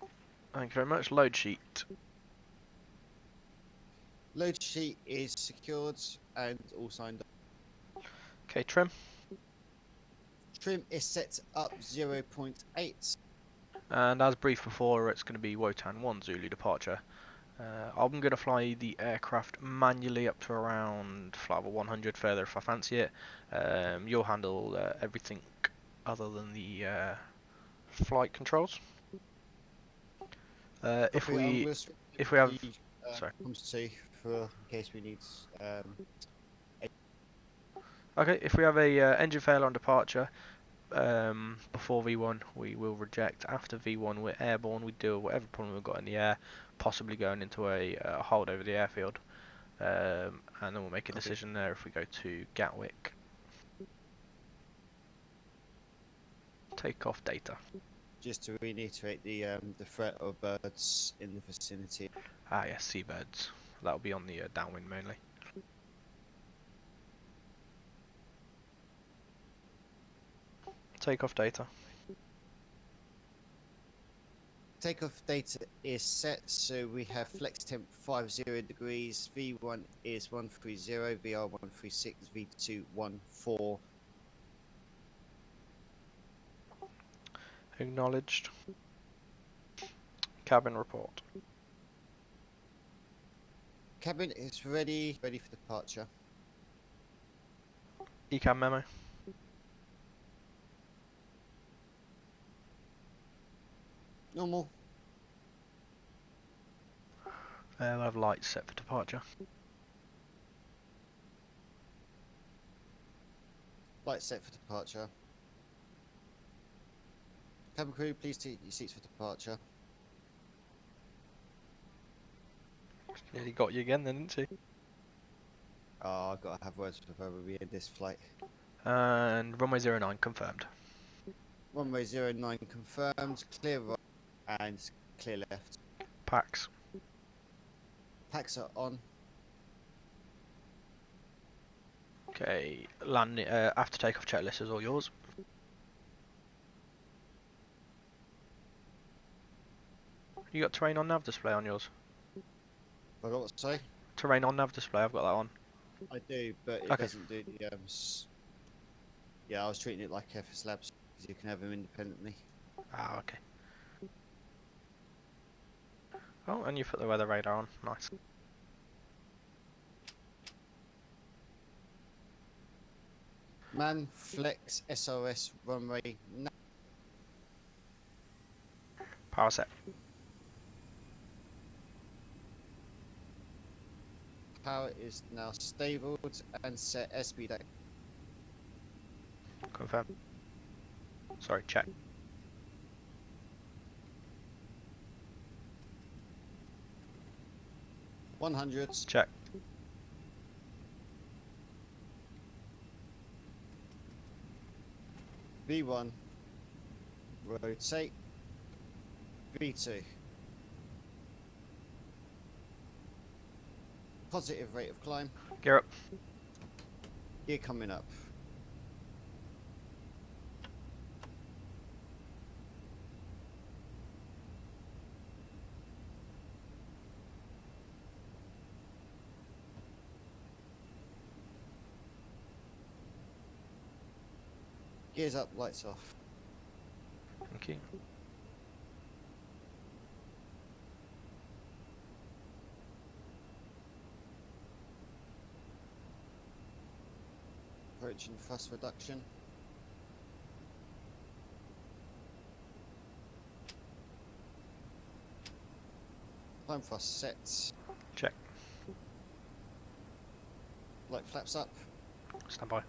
Thank you very much. Load sheet. Load sheet is secured and all signed up. Okay, trim. Trim is set up 0.8. And as briefed before, it's going to be Wotan 1 Zulu departure. I'm going to fly the aircraft manually up to around flight level 100 further if I fancy it. You'll handle everything other than the flight controls. If we have, sorry. Comes to for in case we need. Okay, if we have a engine failure on departure before V1, we will reject. After V1, we're airborne. We deal with whatever problem we've got in the air, possibly going into a hold over the airfield, and then we'll make a decision there if we go to Gatwick. Takeoff data. Just to reiterate the threat of birds in the vicinity. Ah yes, seabirds. That'll be on the downwind mainly. Takeoff data. Takeoff data is set, so we have flex temp 50 degrees, V1 is 130, VR 136, V2 14. Acknowledged. Cabin report. Cabin is ready for departure. ECAM memo. Normal. We'll have lights set for departure. Light set for departure. Cabin crew, please take your seats for departure. Nearly got you again then, didn't she? Oh, I've got to have words with her when we end this flight. And runway 09 confirmed. Runway 09 confirmed, clear right and clear left. Packs. Packs are on. Okay, landing. After takeoff checklist is all yours. You got terrain on nav display on yours? I got what to say? Terrain on nav display, I've got that on. I do, but it Okay. doesn't do the yeah, I was treating it like FS Labs because you can have them independently. Ah, okay. Oh, and you put the weather radar on. Nice. Man, flex, SRS, runway. Power set. Power is now stabled and set airspeed at Confirm. Sorry, check. 100. Check. V1. Rotate. V2. Positive rate of climb. Gear up. Gear coming up. Gears up, lights off. Thank you. Approaching thrust reduction. Climb thrust set. Check. Light flaps up. Stand by.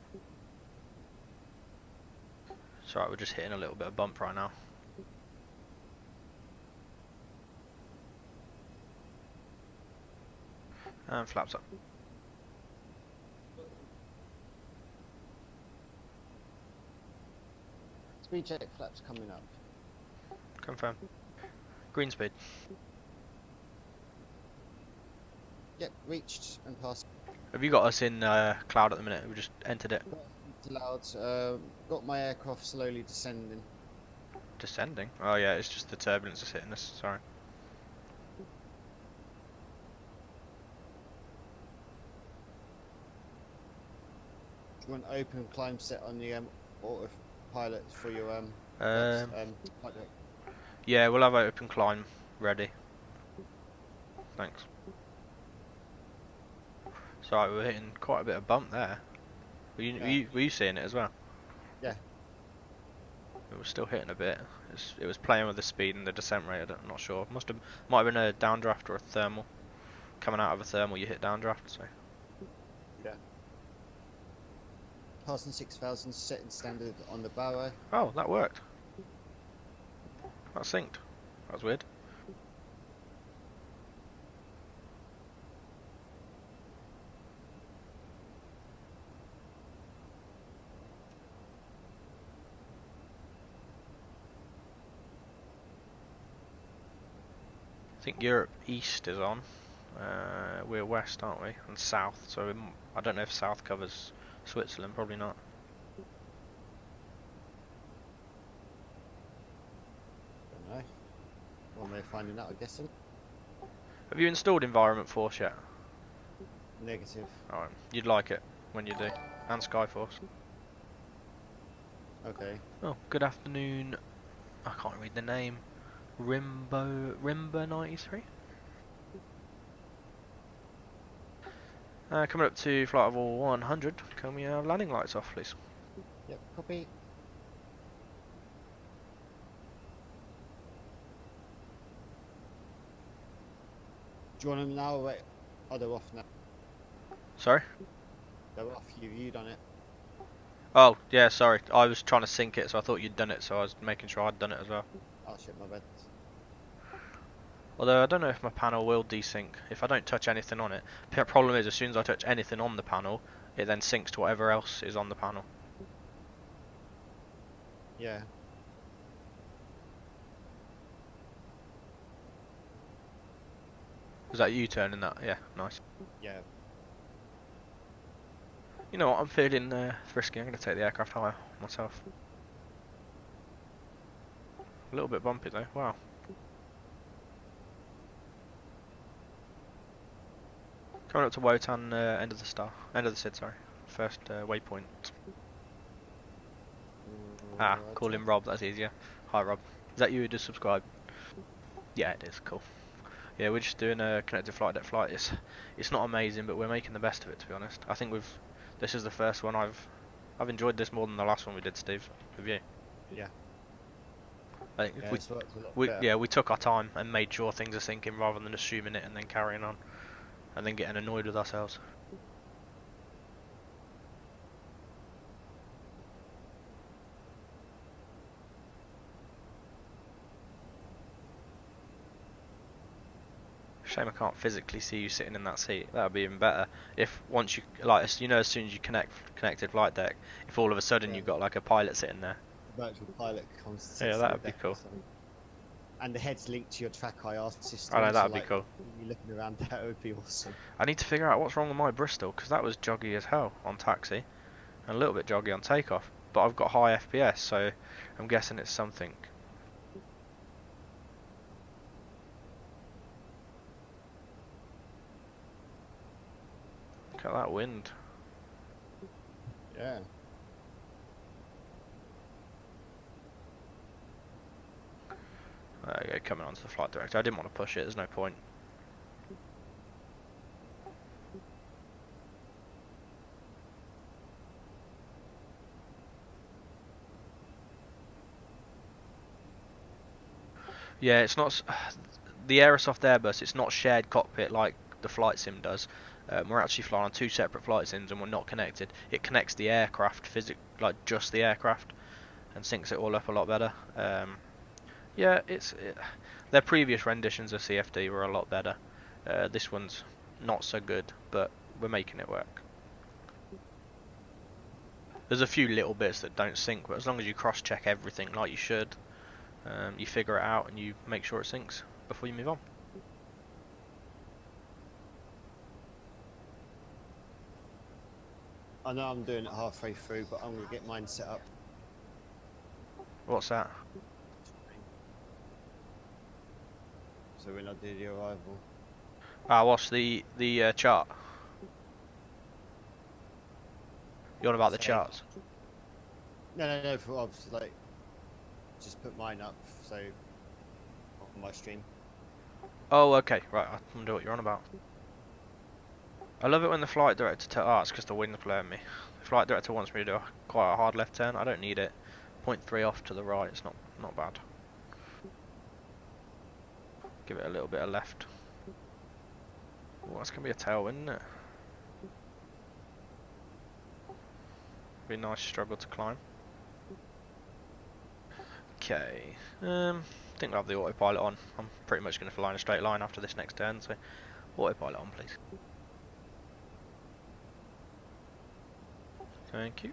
It's alright, we're just hitting a little bit of bump right now. And flaps up. Speed check, flaps coming up. Confirm. Green speed. Yep, reached and passed. Have you got us in cloud at the minute? We just entered it. Loud. Got my aircraft slowly descending. Descending? Oh yeah, it's just the turbulence that's hitting us, sorry. Do you want open climb set on the autopilot for your flight deck? Yeah, we'll have open climb ready. Thanks. Sorry, we're hitting quite a bit of bump there. Were you seeing it as well? Yeah. It was still hitting a bit. It was playing with the speed and the descent rate. I'm not sure. Might have been a downdraft or a thermal. Coming out of a thermal, you hit downdraft. So. Yeah. Passing 6,000 set in standard on the Barrow. Oh, that worked. That synced. That was weird. I think Europe East is on. We're West, aren't we? And South. So I don't know if South covers Switzerland. Probably not. Don't know. One way of finding out, I'm guessing. Have you installed Environment Force yet? Negative. Alright. You'd like it when you do. And Skyforce. Okay. Oh, good afternoon. I can't read the name. Rimbo 93. Coming up to flight level 100. Can we have landing lights off, please? Yep, copy. Do you want them now or wait? Oh, they're off now. Sorry? They're off. You done it. Oh, yeah, sorry. I was trying to sync it, so I thought you'd done it, so I was making sure I'd done it as well. Oh shit, my bad. Although I don't know if my panel will desync if I don't touch anything on it. The problem is, as soon as I touch anything on the panel, it then syncs to whatever else is on the panel. Yeah. Was that you turning that? Yeah, nice. Yeah. You know what, I'm feeling frisky. I'm going to take the aircraft higher myself. A little bit bumpy though, wow. Coming up to Wotan, end of the SID, sorry. First waypoint. Call him Rob, that's easier. Hi Rob. Is that you who just subscribed? Yeah, it is, cool. Yeah, we're just doing a connected flight deck flight. It's not amazing, but we're making the best of it, to be honest. I think this is the first one I've enjoyed this more than the last one we did, Steve. With you. Yeah. I think Yeah, it's worked a lot better. we took our time and made sure things are syncing rather than assuming it and then carrying on. and then getting annoyed with ourselves. Shame I can't physically see you sitting in that seat. That would be even better. If once you like, you know, as soon as you connected flight deck, if all of a sudden Yeah. you've got like a pilot sitting there. The virtual pilot comes to Yeah, sit that on would the be deck cool. or something. And the head's linked to your track IR system. I know, so that'd be like, cool. you're looking around, that would be awesome. I need to figure out what's wrong with my Bristol, because that was joggy as hell on taxi, and a little bit joggy on takeoff. But I've got high FPS, so I'm guessing it's something. Look at that wind. Yeah. There you go, coming onto the flight director. I didn't want to push it, there's no point. Yeah, it's not the Aerosoft Airbus. It's not shared cockpit like the flight sim does. We're actually flying on 2 separate flight sims and we're not connected. It connects the aircraft, like just the aircraft, and syncs it all up a lot better. Yeah, their previous renditions of CFD were a lot better. This one's not so good, but we're making it work. There's a few little bits that don't sync, but as long as you cross-check everything like you should, you figure it out and you make sure it syncs before you move on. I know I'm doing it halfway through, but I'm going to get mine set up. What's that? So when I do the arrival. Ah, what's the chart? You're on about the Say- charts? No, for obviously, like, just put mine up, so, on my stream. Oh, okay, right, I wonder what you're on about. I love it when the flight director it's because the wind's blowing me. The flight director wants me to do quite a hard left turn. I don't need it. 0.3 off to the right, it's not bad. Give it a little bit of left. Oh, that's going to be a tailwind, isn't it? Be a nice struggle to climb. Okay, I think we'll have the autopilot on. I'm pretty much going to fly in a straight line after this next turn, so autopilot on, please. Thank you.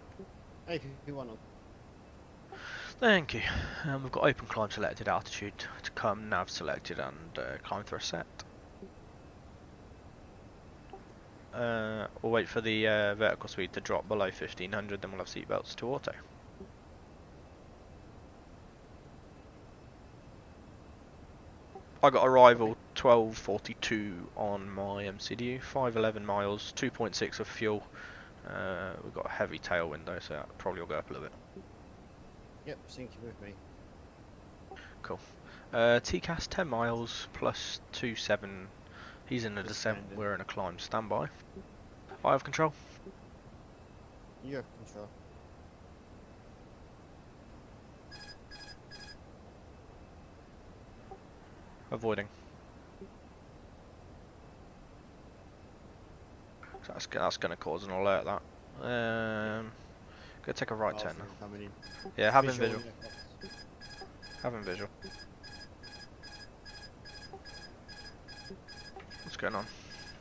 Hey, if you want to. Thank you. We've got open climb selected, altitude to come, nav selected, and climb through a set. We'll wait for the vertical speed to drop below 1500, then we'll have seatbelts to auto. I got arrival 12:42 on my MCDU, 511 miles, 2.6 of fuel. We've got a heavy tailwind though, so that probably will go up a little bit. Yep, syncing with me. Cool. TCAS 10 miles plus 27. He's in a descent, Descending. we're in a climb. Standby. I have control. You have control. Avoiding. So that's going to cause an alert, that. Go take a right turn now. Coming in. Yeah, have him visual. yeah. Have him visual. What's going on?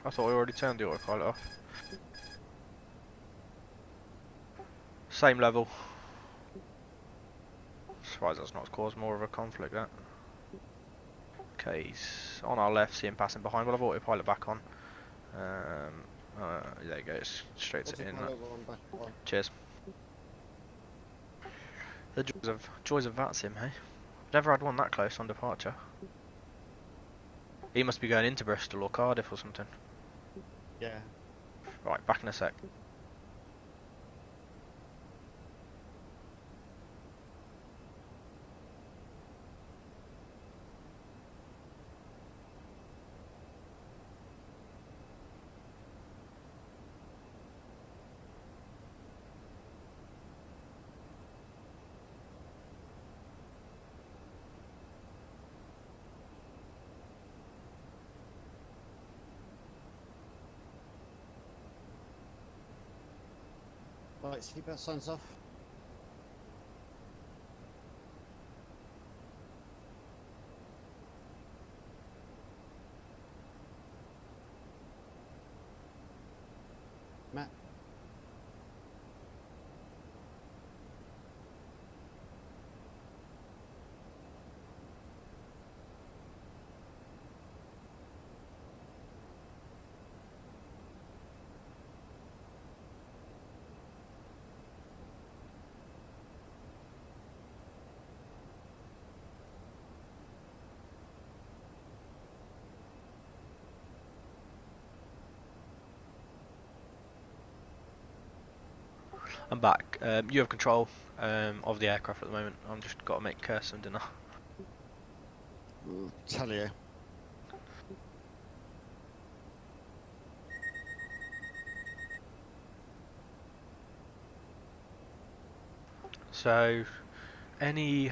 I thought we already turned the autopilot off. Same level. Surprised that's not caused more of a conflict, that. Okay, he's on our left, see him passing behind. We'll have autopilot back on. There you go, it's straight to in. Cheers. The joys of Vatsim, hey? Never had one that close on departure. He must be going into Bristol or Cardiff or something. Yeah. Right, back in a sec. Right, seatbelt signs off. Matt. I'm back. You have control of the aircraft at the moment. I'm just got to make some dinner. Tell you. So, anything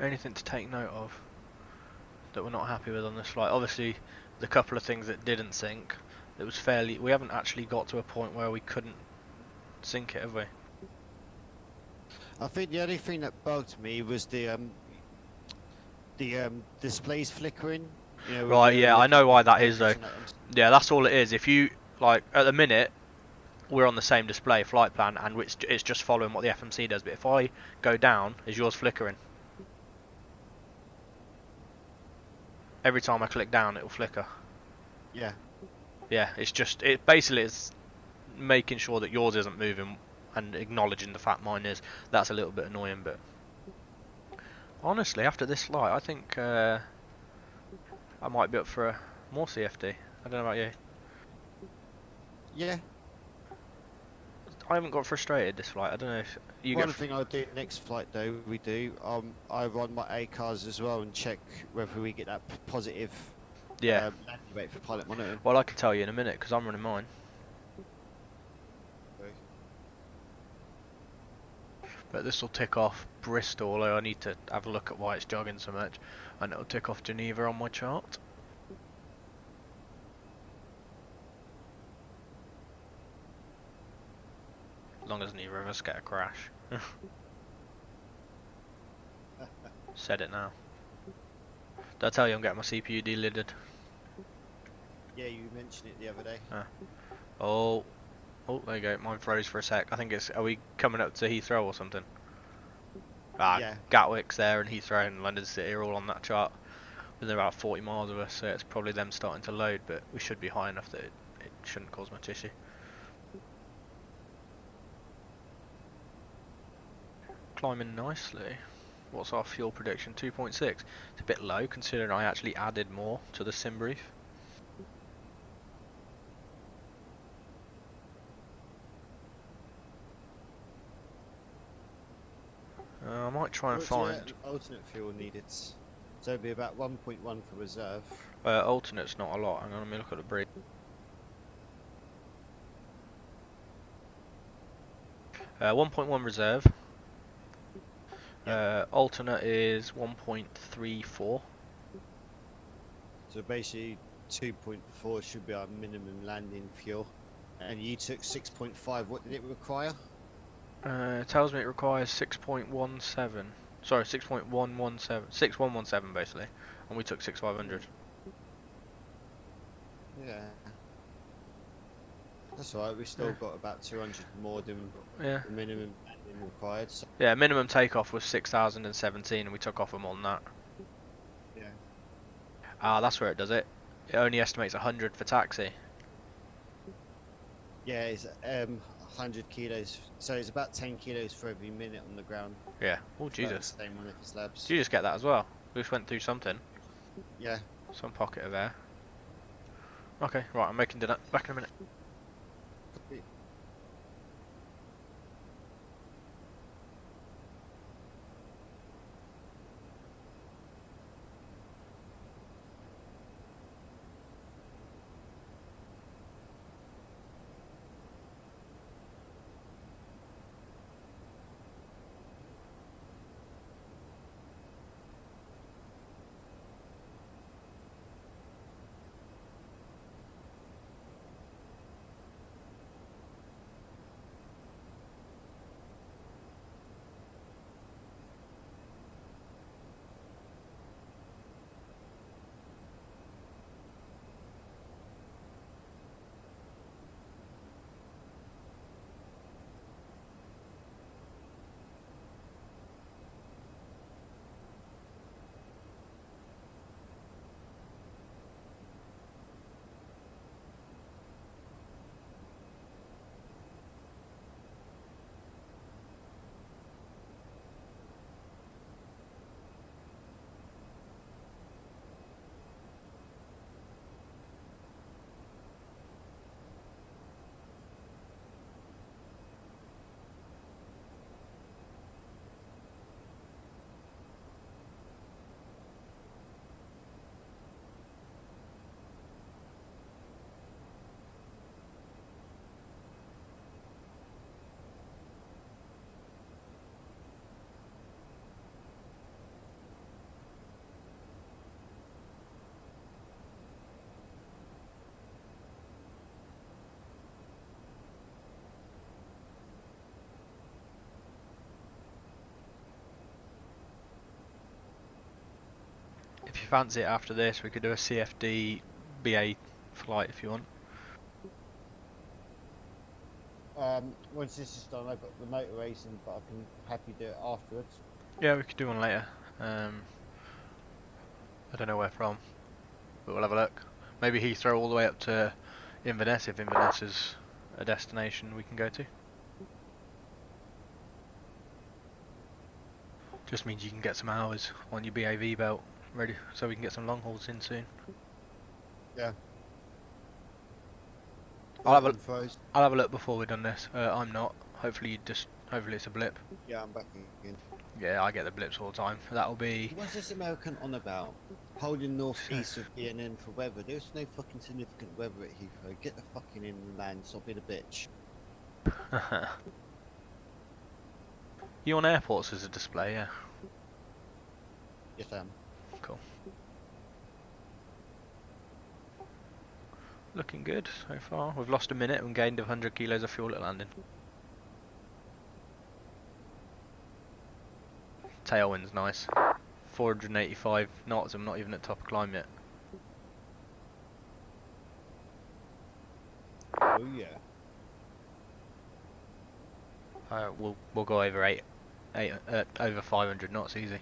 to take note of that we're not happy with on this flight? Obviously, the couple of things that didn't sync. It was fairly. We haven't actually got to a point where we couldn't sync it, have we? I think the only thing that bugged me was the displays flickering. You know, when Right. we were Yeah, I looking know at why different that is though. pages and items. Yeah, that's all it is. If you like, at the minute, we're on the same display flight plan, and it's just following what the FMC does. But if I go down, is yours flickering? Every time I click down, it will flicker. Yeah. Yeah, it's just it basically is making sure that yours isn't moving and acknowledging the fact mine is. That's a little bit annoying, but honestly, after this flight, I think I might be up for more CFD. I don't know about you. Yeah. I haven't got frustrated this flight. I don't know if you One get. thing I'll do next flight though, I run my A cars as well and check whether we get that positive Yeah. landing rate for pilot monitoring. Well, I can tell you in a minute because I'm running mine. Okay. But this will tick off Bristol, although I need to have a look at why it's jogging so much. And it'll tick off Geneva on my chart. As long as neither of us get a crash. Said it now. Did I tell you I'm getting my CPU delidded? Yeah, you mentioned it the other day. Oh, there you go. Mine froze for a sec. I think it's. Are we coming up to Heathrow or something? Yeah. Gatwick's there and Heathrow and London City are all on that chart. Within about 40 miles of us, so it's probably them starting to load, but we should be high enough that it shouldn't cause much issue. Climbing nicely. What's our fuel prediction? 2.6. It's a bit low considering I actually added more to the sim brief. I might try and What's your find. alternate fuel needed? So it'd be about 1.1 for reserve. Alternate's not a lot. Hang on, let me look at the brief. 1.1 reserve. Yep. Alternate is 1.34. So basically 2.4 should be our minimum landing fuel. And you took 6.5, what did it require? It tells me it requires 6.17. Sorry, 6.117. 6117 basically. And we took 6500. Yeah. That's alright, we still got about 200 more than Yeah. the minimum landing required. So Yeah, minimum takeoff was 6017 and we took off more than that. yeah. Ah, that's where it does it. It only estimates 100 for taxi. Yeah, it's 100 kilos. So it's about 10 kilos for every minute on the ground. Yeah. Oh, It's about Jesus. the same on if it's labs. Did you just get that as well? We just went through something. Yeah. Some pocket of air. Okay, right, I'm making dinner. Back in a minute. fancy it after this, we could do a CFD BA flight if you want. Once this is done, I've got the motor racing, but I can happily do it afterwards. Yeah, we could do one later. I don't know where from, but we'll have a look. Maybe Heathrow all the way up to Inverness if Inverness is a destination we can go to. Just means you can get some hours on your BAV belt ready, so we can get some long hauls in soon. Yeah. I'll have a look before we're done this. I'm not. Hopefully it's a blip. Yeah, I'm back again. Yeah, I get the blips all the time. That'll be. What's this American on about? Holding northeast of BNN for weather. There's no fucking significant weather at Heathrow. Get the fucking in and land. Stop being a bitch. You on airports as a display, yeah. Yes, I am. Cool. Looking good so far. We've lost a minute and gained 100 kilos of fuel at landing. Tailwind's nice. 485 knots. I'm not even at top of climb yet. Oh yeah. We'll go over over 500 knots easy.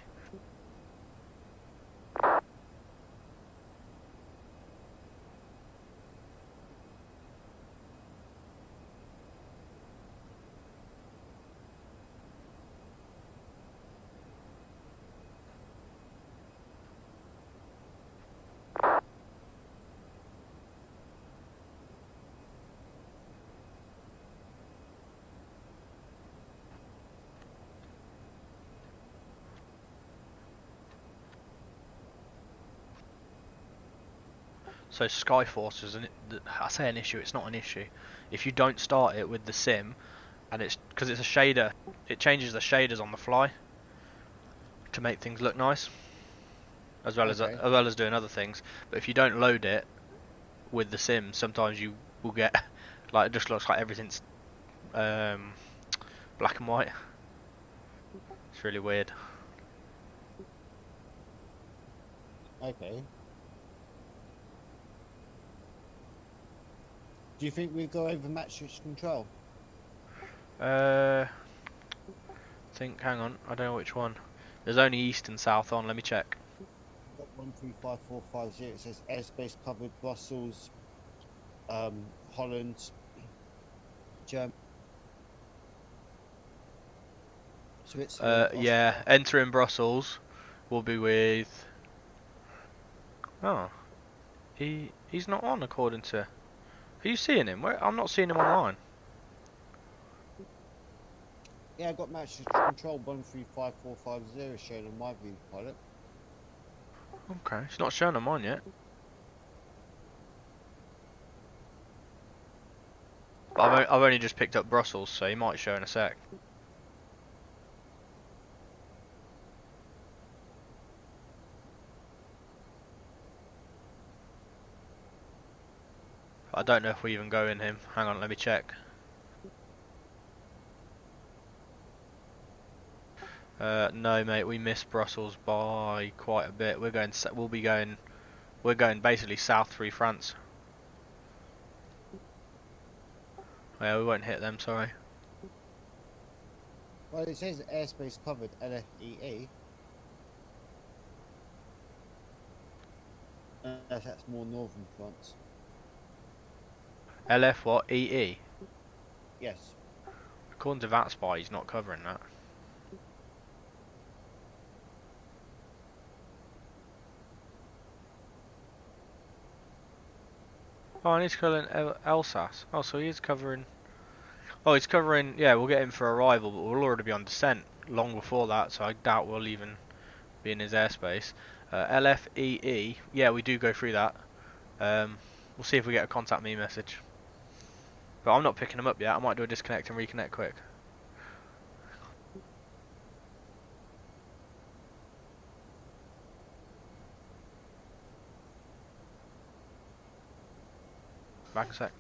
So Skyforce is I say an issue, it's not an issue. If you don't start it with the sim, and it's because it's a shader, it changes the shaders on the fly to make things look nice, as well as doing other things. But if you don't load it with the sim, sometimes you will get like it just looks like everything's black and white. It's really weird. Okay. Do you think we go over match switch control? Hang on, I don't know which one. There's only east and south on. Let me check. Got 135450. It says airspace covered Brussels, Holland, Germany, Switzerland. Yeah, entering Brussels will be with. Oh, he's not on according to. Are you seeing him? I'm not seeing him online. Yeah, I got match switch control 135450 shown on my view pilot. Okay, it's not showing on mine yet. But I've only just picked up Brussels, so he might show in a sec. I don't know if we even go in him. Hang on, let me check. No, mate, we missed Brussels by quite a bit. We're going basically south through France. Yeah, we won't hit them. Sorry. Well, it says airspace covered LFEE. That's more northern France. LF what? EE. Yes. According to Vatsim, he's not covering that. Oh, and he's covering Alsace. Oh, so he is covering. Oh, he's covering. Yeah, we'll get him for arrival, but we'll already be on descent long before that, so I doubt we'll even be in his airspace. LFEE. Yeah, we do go through that. We'll see if we get a contact me message. But I'm not picking him up yet. I might do a disconnect and reconnect quick. Back a sec.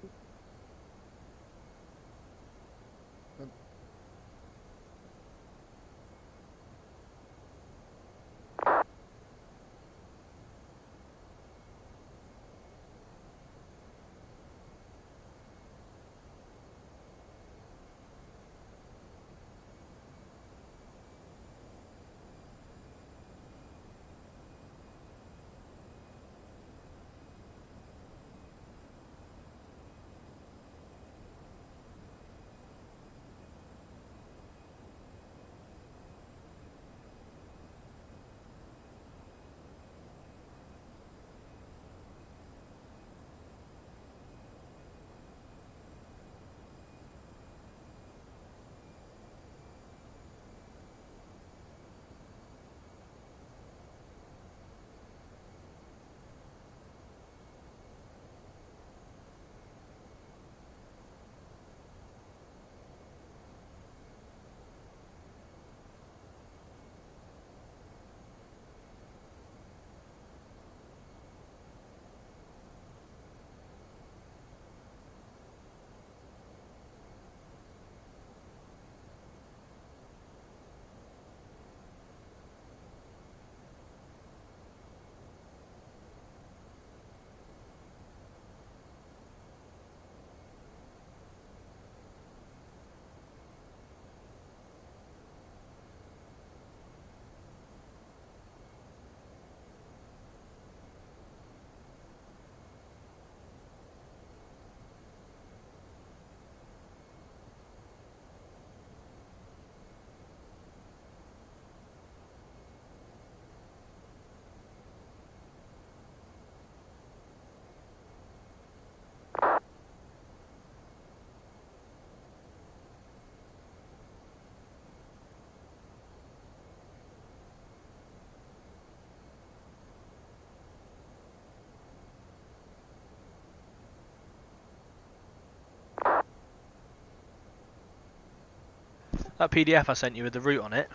That PDF I sent you with the route on it,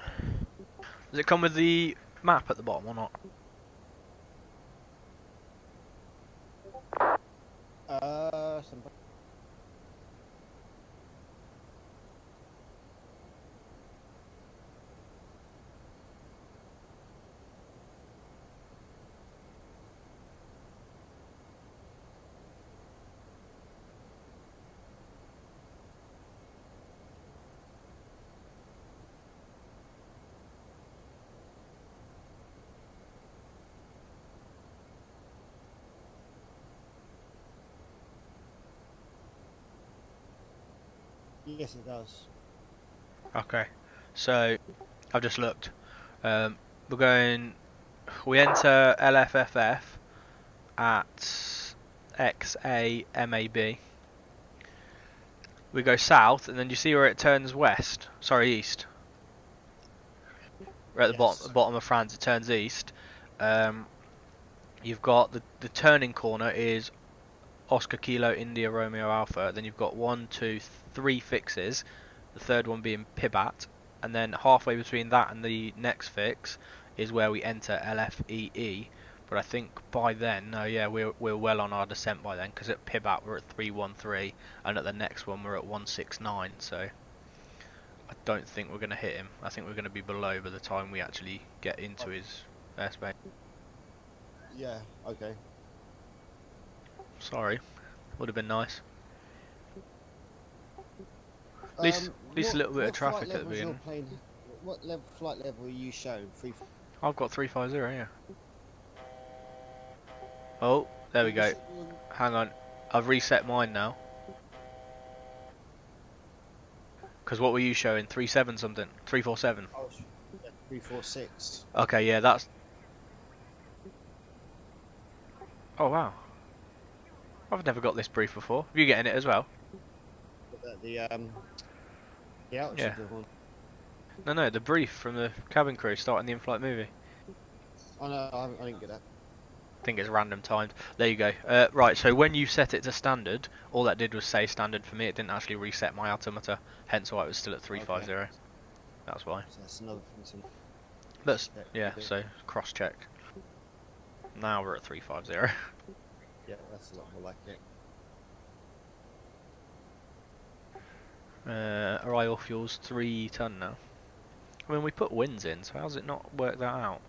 does it come with the map at the bottom or not? Some... Yes, it does. Okay, so I've just looked. We're going. We enter LFFF at XAMAB. We go south, and then you see where it turns west. Sorry, east. We're at the Yes. bottom of France. It turns east. You've got the turning corner is Oscar Kilo India Romeo Alpha. Then you've got 1, 2, 3 fixes. The third one being Pibat, and then halfway between that and the next fix is where we enter LFEE. But I think by then, no, yeah, we're well on our descent by then, because at Pibat we're at 313, and at the next one we're at 169. So I don't think we're going to hit him. I think we're going to be below by the time we actually get into his airspace. Yeah. Okay. Sorry, would have been nice. At least a little bit of traffic at the beginning. What flight level are you showing? I've got 350, yeah. Oh, there we go. Hang on, I've reset mine now. Because what were you showing? 37 something? 347? Oh, yeah, 346. Okay, yeah, that's... Oh, wow. I've never got this brief before. Are you getting it as well? The altitude Yeah. one. No, the brief from the cabin crew starting the in-flight movie. Oh no, I didn't get that. I think it's random timed. There you go. Right, so when you set it to standard, all that did was say standard for me. It didn't actually reset my altimeter, hence why it was still at 350. Okay. That's why. So that's another thing to... But yeah, so cross-check. Now we're at 350. Yeah, that's a lot more like it. Arrival fuel's 3 ton now. I mean, we put winds in, so how's it not worked that out?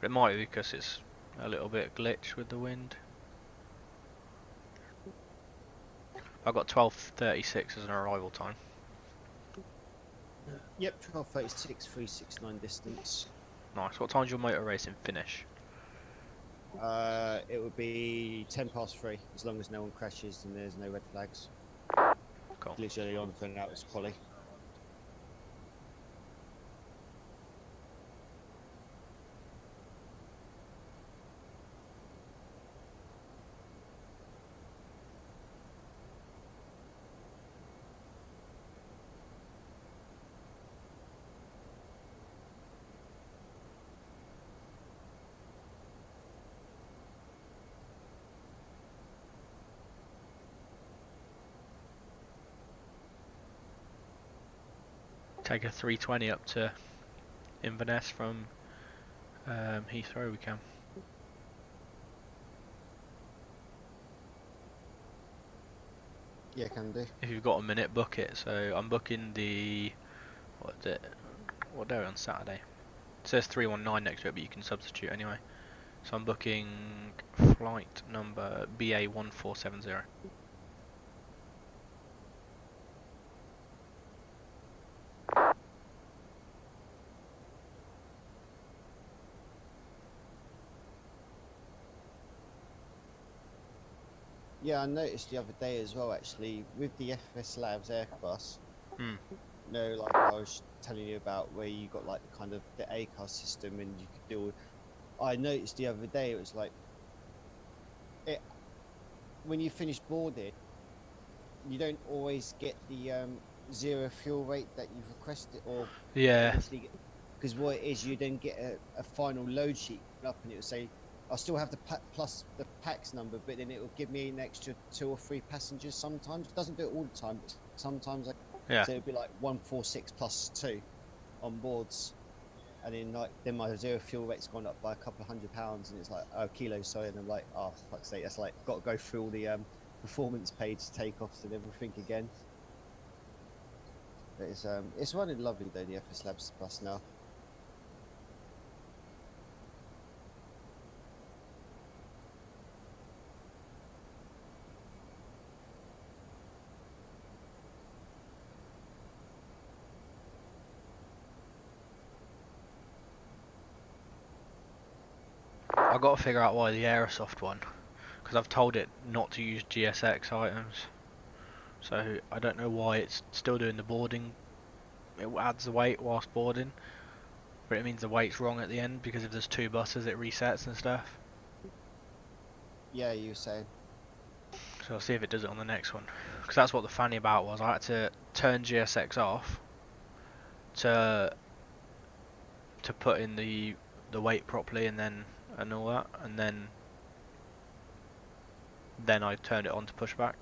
But it might be because it's a little bit glitch with the wind. I've got 12:36 as an arrival time. Yep, 12:36, 369 distance. Nice. What time's your motor racing finish? It would be 3:10, as long as no one crashes and there's no red flags. Cool. Literally on for an hour's quali. Take a 320 up to Inverness from Heathrow. We can. Yeah, can do. If you've got a minute, book it. So I'm booking the what day on Saturday? It says 319 next to it, but you can substitute anyway. So I'm booking flight number BA1470. Yeah, I noticed the other day as well, actually, with the FS Labs Airbus. Hmm. You know, like I was telling you about, where you got like the kind of the ACAR system, and you could deal with. I noticed the other day it was like, when you finish boarding, you don't always get the zero fuel rate that you've requested, or Yeah. because what it is, you then get a final load sheet up, and it will say, I'll still have the plus the PAX number, but then it will give me an extra 2 or 3 passengers sometimes. It doesn't do it all the time, but sometimes Yeah. So it'd be like 146 plus 2 on boards. And then like then my zero fuel rate's gone up by a couple of £100, and it's like, oh, kilos, sorry. And I'm like, oh, for fuck's sake, that's like got to go through all the performance page takeoffs and everything again. But it's running lovely though, the FS Labs Plus now. I've got to figure out why the Aerosoft one, because I've told it not to use GSX items. So I don't know why it's still doing the boarding. It adds the weight whilst boarding, but it means the weight's wrong at the end because if there's 2 buses it resets and stuff. Yeah, you were saying. So I'll see if it does it on the next one, because that's what the funny about was. I had to turn GSX off to put in the weight properly and all that, and then I turned it on to pushback.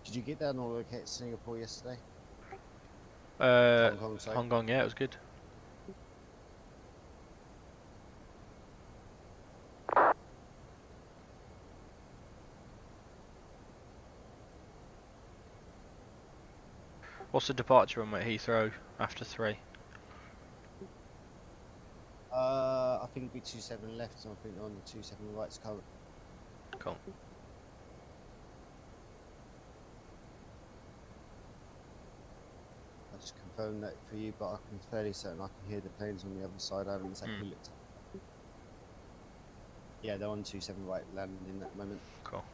Did you get down all okay at Singapore yesterday? Uh, Hong Kong, sorry. Hong Kong, yeah, it was good. What's the departure run at Heathrow after 3? I think it'd be 27 left, and I think on the 27 right's current. Cool. I just confirmed that for you, but I'm fairly certain I can hear the planes on the other side. I haven't exactly looked. Yeah, they're on 27 right, landing at the moment. Cool.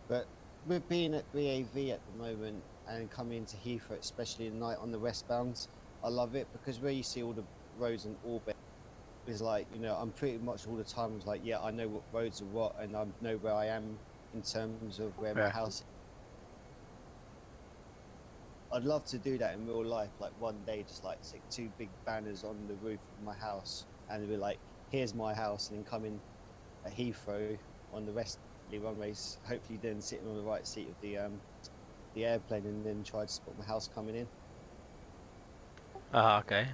But with being at BAV at the moment and coming into Heathrow, especially at night on the westbounds, I love it because where you see all the roads in orbit is like, you know, I'm pretty much all the time like, yeah, I know what roads are what, and I know where I am in terms of where my house is. I'd love to do that in real life, like one day, just like stick 2 big banners on the roof of my house and be like, here's my house, and then come in at Heathrow on the westerly runways, hopefully then sitting on the right seat of the airplane, and then try to spot my house coming in. Ah, okay.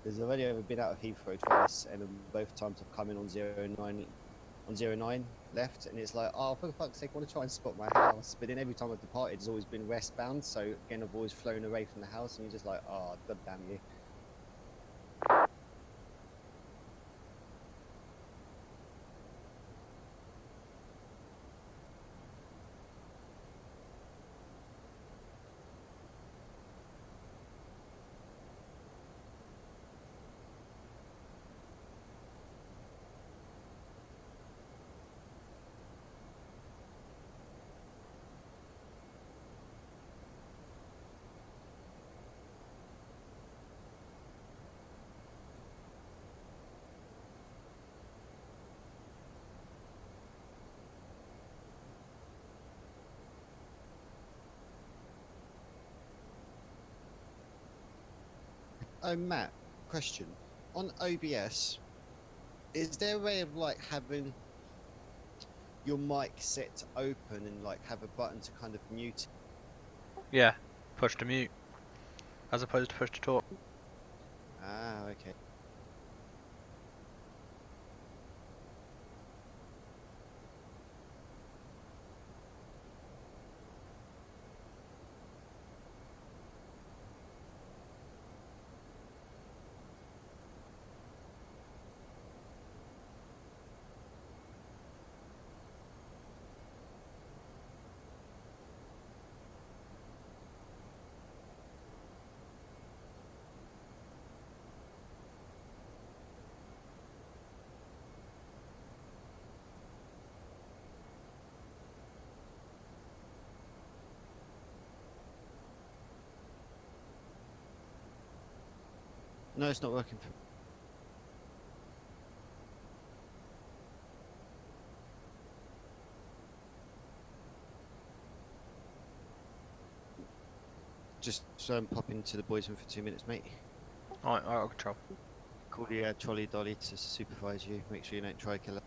There's already ever been out of Heathrow twice, and both times I've come in on 09 left, and it's like, oh, for fuck's sake, I want to try and spot my house. But then every time I've departed, it's always been westbound, so again, I've always flown away from the house, and you're just like, oh, god damn you. Oh, Matt, question. On OBS, is there a way of like having your mic set to open and like have a button to kind of mute? Yeah, push to mute, as opposed to push to talk. Ah, okay. No, it's not working. Just pop into the boys' room for 2 minutes, mate. Alright, I'll control. Call the trolley dolly to supervise you. Make sure you don't try kill her.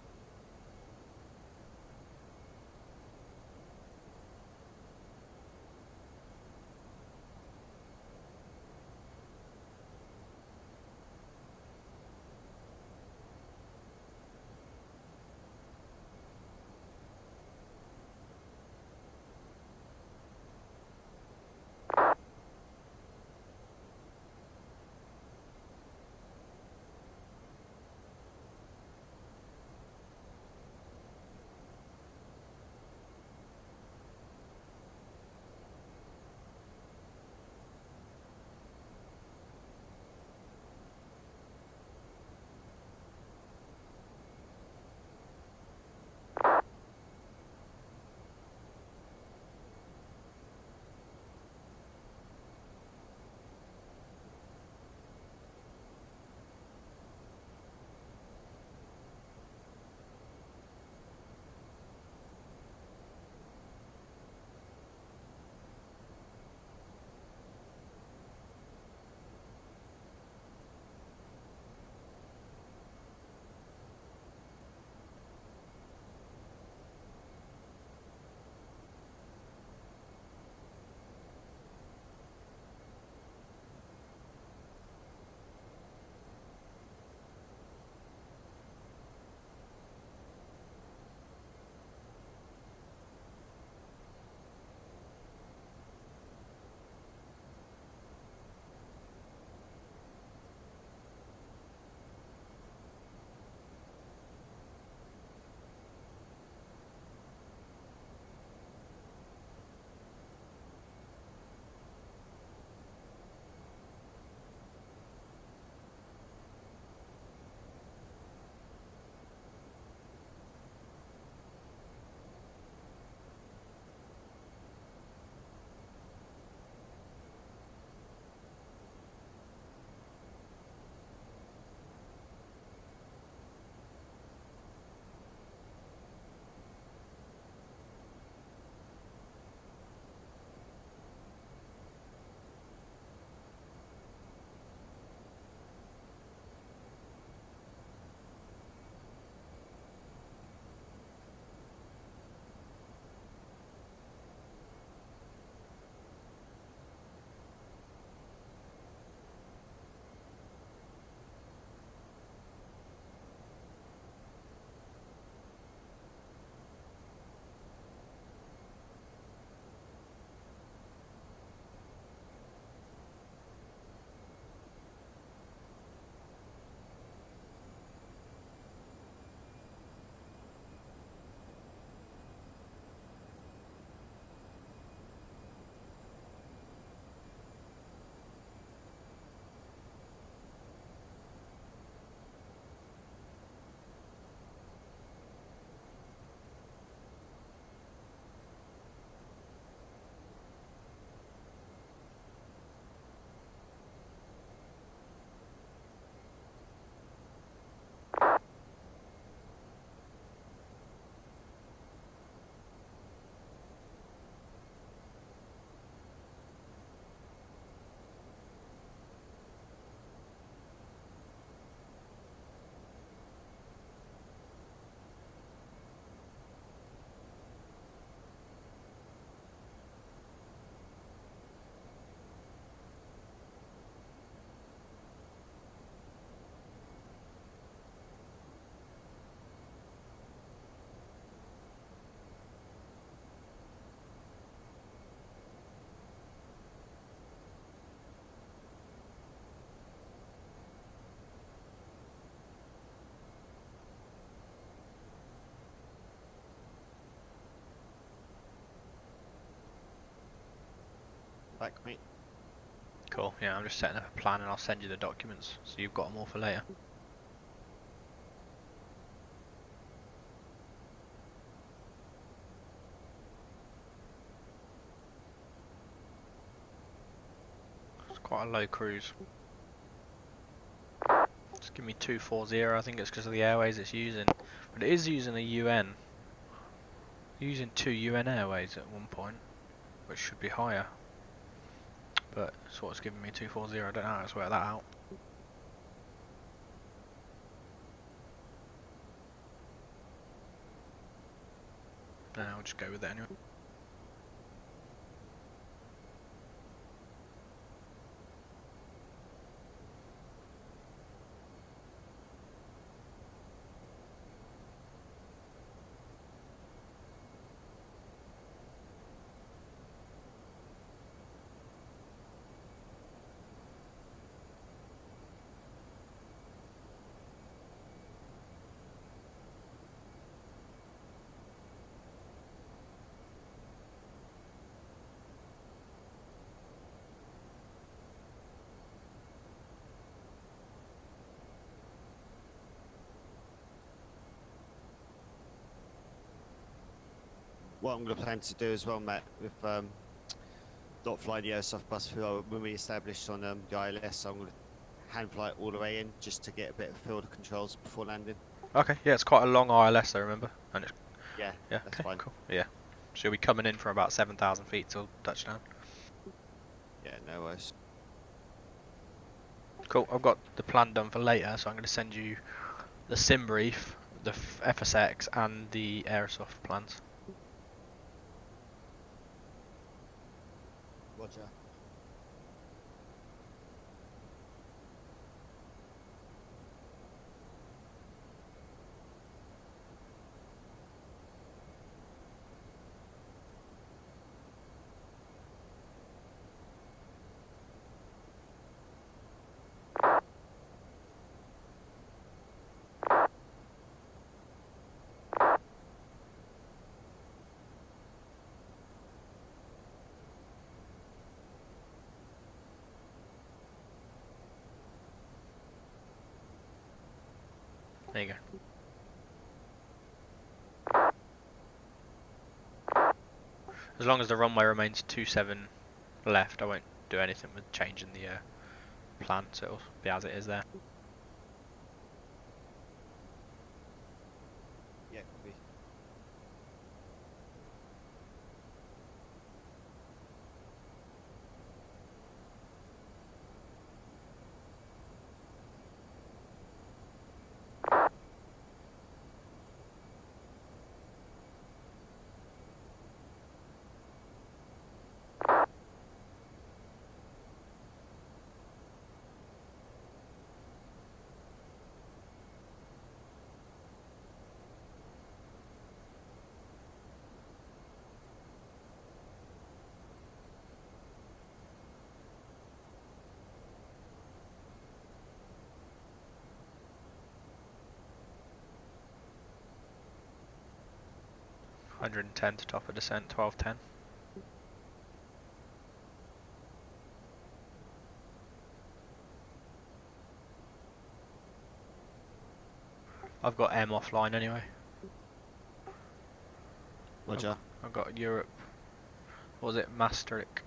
Back, mate. Cool, yeah, I'm just setting up a plan and I'll send you the documents so you've got them all for later. It's quite a low cruise. Give me 240. I think it's because of the airways it's using, but it is using a UN. Using 2 UN airways at one point, which should be higher. But it's what's giving me 240. I don't know how to work that out. No, I'll just go with it anyway. What I'm going to plan to do as well, Matt, with not flying the airsoft bus when we established on the ILS, I'm going to hand fly it all the way in just to get a bit of feel of the controls before landing. Okay, yeah, it's quite a long ILS, I remember, and it's Yeah, yeah, that's okay, fine. cool. Yeah, she'll be coming in from about 7,000 feet till touchdown. Yeah, no worries. Cool. I've got the plan done for later, so I'm going to send you the sim brief, the FSX, and the airsoft plans. Roger. There you go. As long as the runway remains 27 left, I won't do anything with changing the plan, so it'll be as it is there. Yeah, could be. Hundred and 10 to top of descent, 1210. I've got M offline anyway. Roger. I've got Europe. What was it? Maastricht.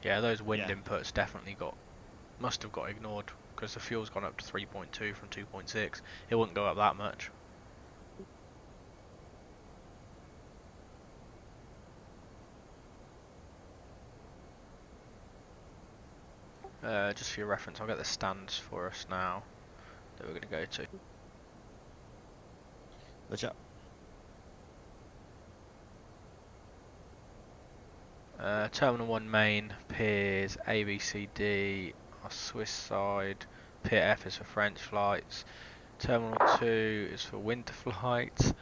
Yeah, those wind inputs definitely must have got ignored because the fuel's gone up to 3.2 from 2.6. It wouldn't go up that much. Just for your reference, I'll get the stands for us now that we're going to go to. Roger. Terminal 1 main, piers A, B, C, D, our Swiss side, Pier F is for French flights, Terminal 2 is for winter flights.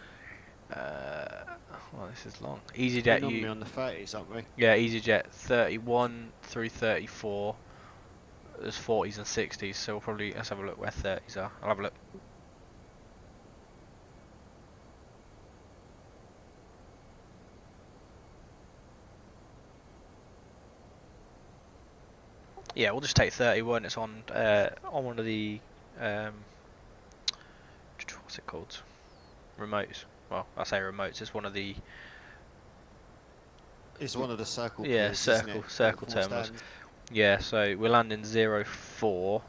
Well, this is long. EasyJet, We're normally on the 30s, aren't we? yeah, EasyJet 31 through 34. There's 40s and 60s, so we'll probably, let's have a look where 30s are. I'll have a look. Yeah, we'll just take 31. It's on one of the what's it called? Remotes. Well, I say remotes. It's one of the It's one of the circle yeah piers, isn't circle it? circle With the four terminals. stands. Yeah, so we'll land in 04.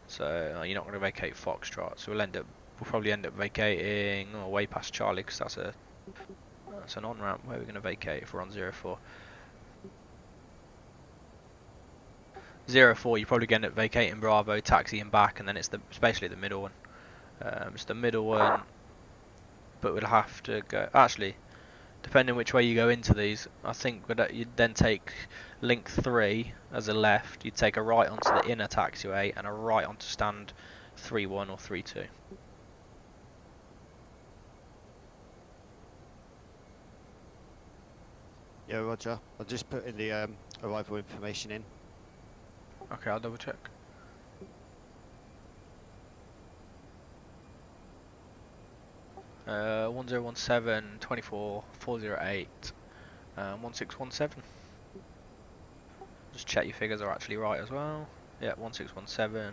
So you're not going to vacate Foxtrot. So we'll probably end up vacating way past Charlie because that's an on ramp. Where we're going to vacate if we're on 04. 04, you're probably going to end up vacating Bravo, taxiing back, and then it's basically the middle one. It's the middle one, but we'll have to go. Actually, depending which way you go into these, I think you'd then take link 3 as a left. You'd take a right onto the inner taxiway and a right onto stand 3-1 or 3-2. Yeah, Roger. I'll just put in the arrival information in. Okay, I'll double check. Uh, 1017 24 408 1617. Just check your figures are actually right as well. Yeah, 1617.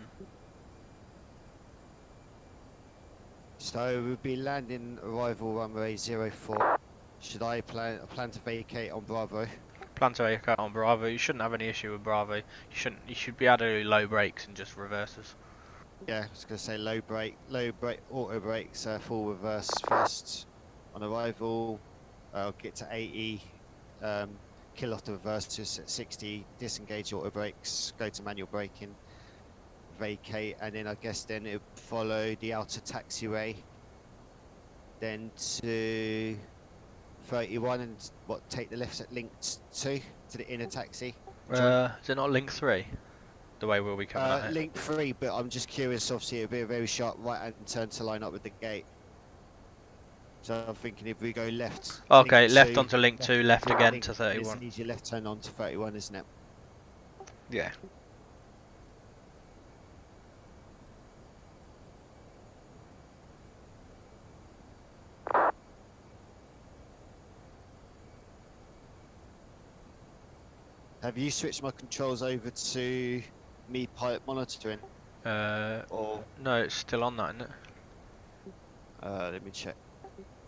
So we'll be landing arrival runway 04. Should I plan to vacate on Bravo? Plan to vacate on Bravo. You shouldn't have any issue with Bravo. You should be able to do low brakes and just reverses. Yeah, I was going to say low brake, auto brakes, full reverse first on arrival. I'll get to 80, kill off the reverses at 60, disengage auto brakes, go to manual braking, vacate, and then I guess then it follow the outer taxiway, then to 31 and take the left at link 2 to the inner taxi. Is it not link 3? The way we'll be coming at it. Link 3, but I'm just curious, obviously it'll be a very sharp right hand turn to line up with the gate. So I'm thinking if we go left. Okay, link left 2, onto link 2, left again link, to it's 31. an easy left turn on to 31, isn't it? Yeah. Have you switched my controls over to me pilot monitoring? Or No, it's still on that, isn't it? let me check.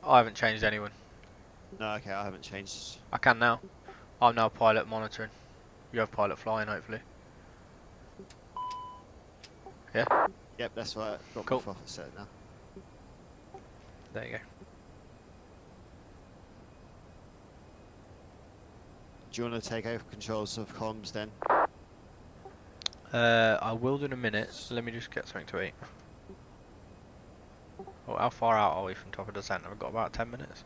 I haven't changed anyone. No, okay, I haven't changed. I can now. I'm now pilot monitoring. You have pilot flying, hopefully. Yeah? Yep, that's right. Got Cool. my FOF set now. There you go. Do you want to take over controls of comms then? I will do in a minute. Let me just get something to eat. Oh, how far out are we from top of descent? We've got about 10 minutes.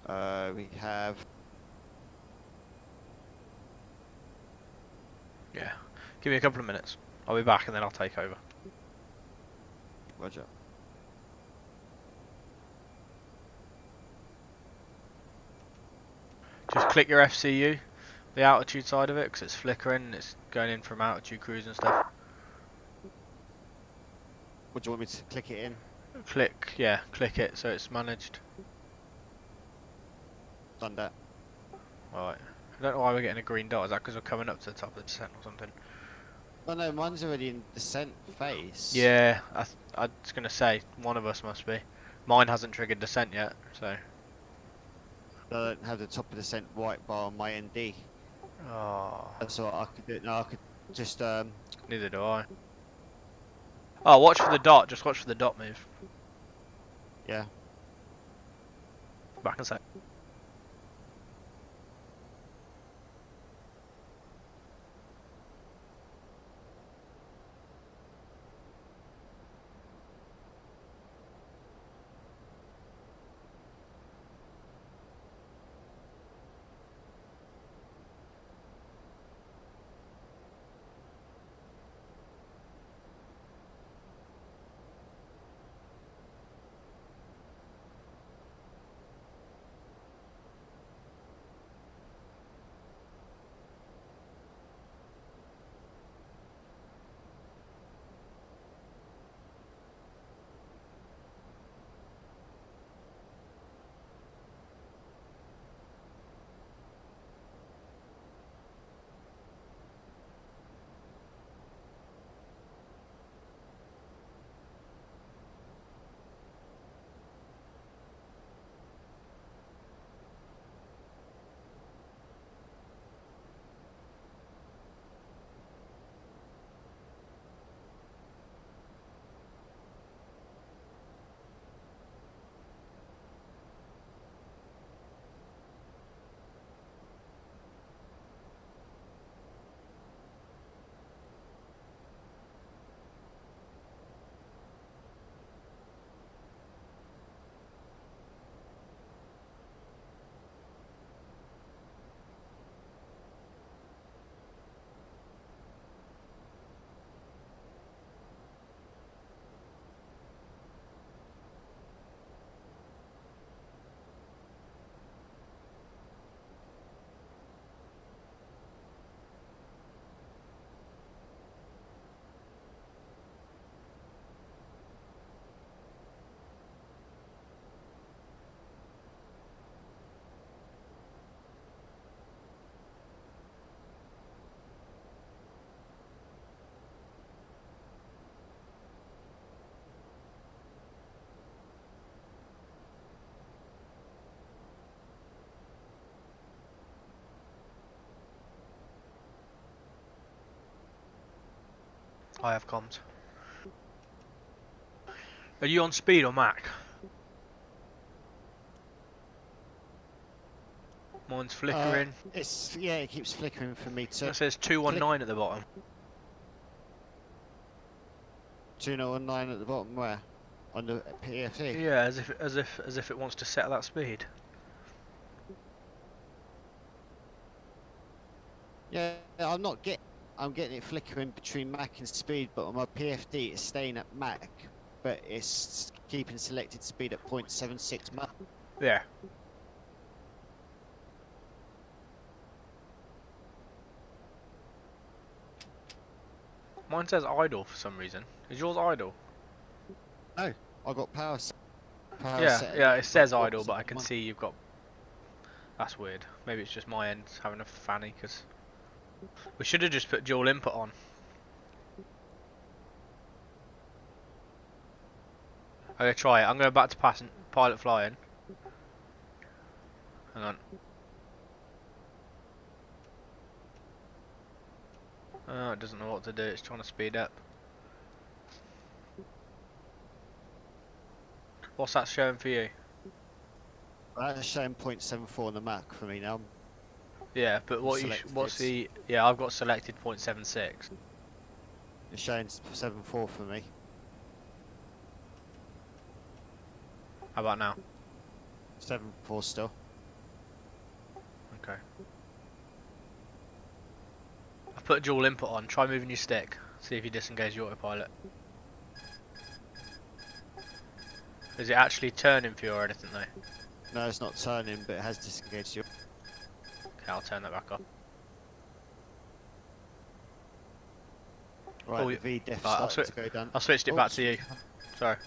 We have. Yeah. Give me a couple of minutes. I'll be back and then I'll take over. Roger. Just click your FCU, the altitude side of it, because it's flickering and it's going in from altitude cruise and stuff. What do you want me to click it in? Click it so it's managed. Done that. Alright. I don't know why we're getting a green dot. Is that because we're coming up to the top of the descent or something? Oh no, mine's already in descent phase. Yeah, I was going to say, one of us must be. Mine hasn't triggered descent yet, so... I don't have the top of descent white bar on my ND. Oh, So I could do it. No, I could just neither do I. Oh, watch for the dot. Just watch for the dot move. yeah. Back in a sec. I have comms. Are you on speed or Mac? Mine's flickering. It keeps flickering for me too. It says 219 at the bottom. 2019 at the bottom where? On the PFD? Yeah, as if it wants to set that speed. Yeah, I'm getting it flickering between Mac and speed, but on my PFD it's staying at Mac, but it's keeping selected speed at 0.76 Mach. Yeah. Mine says idle for some reason. Is yours idle? No, I got power set. Yeah, it says idle, but I can 0.471. see you've got... That's weird. Maybe it's just my end having a fanny, because... We should have just put dual input on. Okay, try it. I'm going back to pilot flying. Hang on. Oh, it doesn't know what to do. It's trying to speed up. What's that showing for you? That's showing 0.74 on the Mac for me now. Yeah, but what's the... Yeah, I've got selected 0.76. It's showing 7.4 for me. How about now? 7.4 still. Okay. I've put dual input on. Try moving your stick. See if you disengage your autopilot. Is it actually turning for you or anything though? No, it's not turning, but it has disengaged you. Okay, I'll turn that back on. Right, Oh, the VDEF right, started to go down. I switched it back to you. Sorry.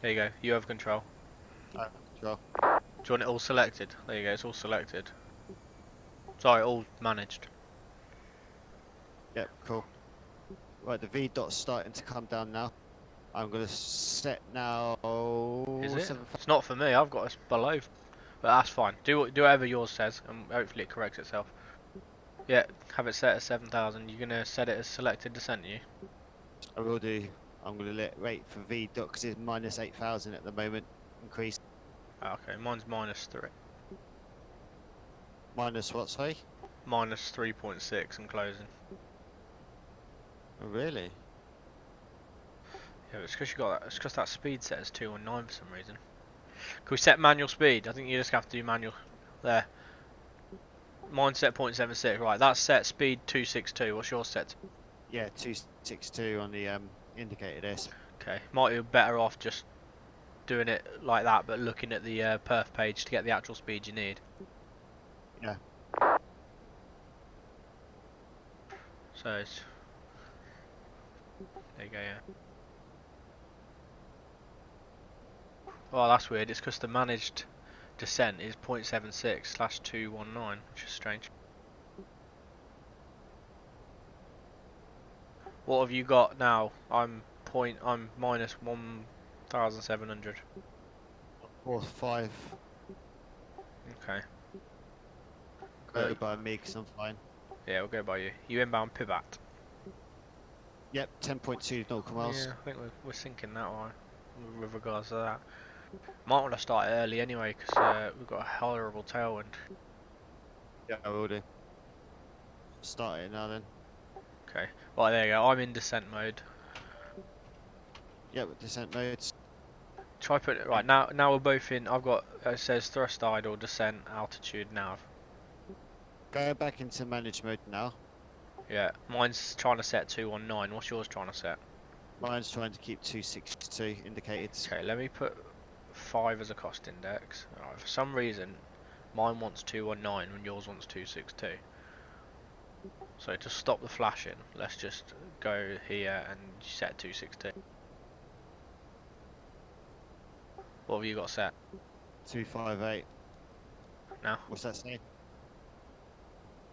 There you go. You have control. Sure. Do you want it all selected? There you go. It's all selected. Sorry, all managed. Yep, cool. Right, the V dot's starting to come down now. I'm gonna set now. Is it? It's not for me. I've got us below, but that's fine. Do whatever yours says, and hopefully it corrects itself. Yeah, have it set at 7,000. You're gonna set it as selected descent, you? I will do. I'm gonna wait for V dot because it's minus 8,000 at the moment. Increase. Okay, mine's -3. Minus what? Sorry. Minus 3.6 and closing. Oh, really? Yeah, it's because you got that. It's because that speed set is 219 for some reason. Can we set manual speed? I think you just have to do manual. There. Mine's set 0.76. Right, that's set speed 262. What's yours set? Yeah, 262 on the indicator there. Okay, might be better off just doing it like that, but looking at the perf page to get the actual speed you need. Yeah. So it's... There you go, yeah. Oh, that's weird. It's because the managed descent is 0.76/219, which is strange. What have you got now? I'm minus 1,700. 4-5. Okay. Go by me because I'm fine. Yeah, we'll go by you. You inbound pivot. Yep, 10.2 nautical miles. Yeah, I think we're sinking that one with regards to that. Might want to start early anyway because we've got a horrible tailwind. Yeah, I will do. Start it now then. Okay. Right, there you go. I'm in descent mode. Yep, descent modes. Try put it right now. Now we're both in. I've got it says thrust idle, descent, altitude, nav. Go back into manage mode now. Yeah, mine's trying to set 219. What's yours trying to set? Mine's trying to keep 262 indicated. Okay, let me put 5 as a cost index. Alright, for some reason, mine wants 219 when yours wants 262. So to stop the flashing, let's just go here and set 262. What have you got set? 258. Now? What's that saying?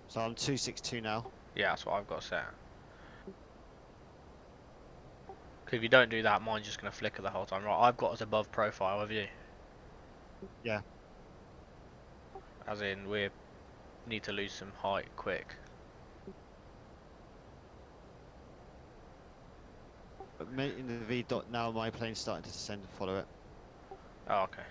So I'm 262 now. Yeah, that's what I've got set. Because if you don't do that, mine's just going to flicker the whole time. Right, I've got us above profile, have you? Yeah. As in, we need to lose some height quick. But in the V dot now, my plane's starting to descend and follow it. Oh, okay.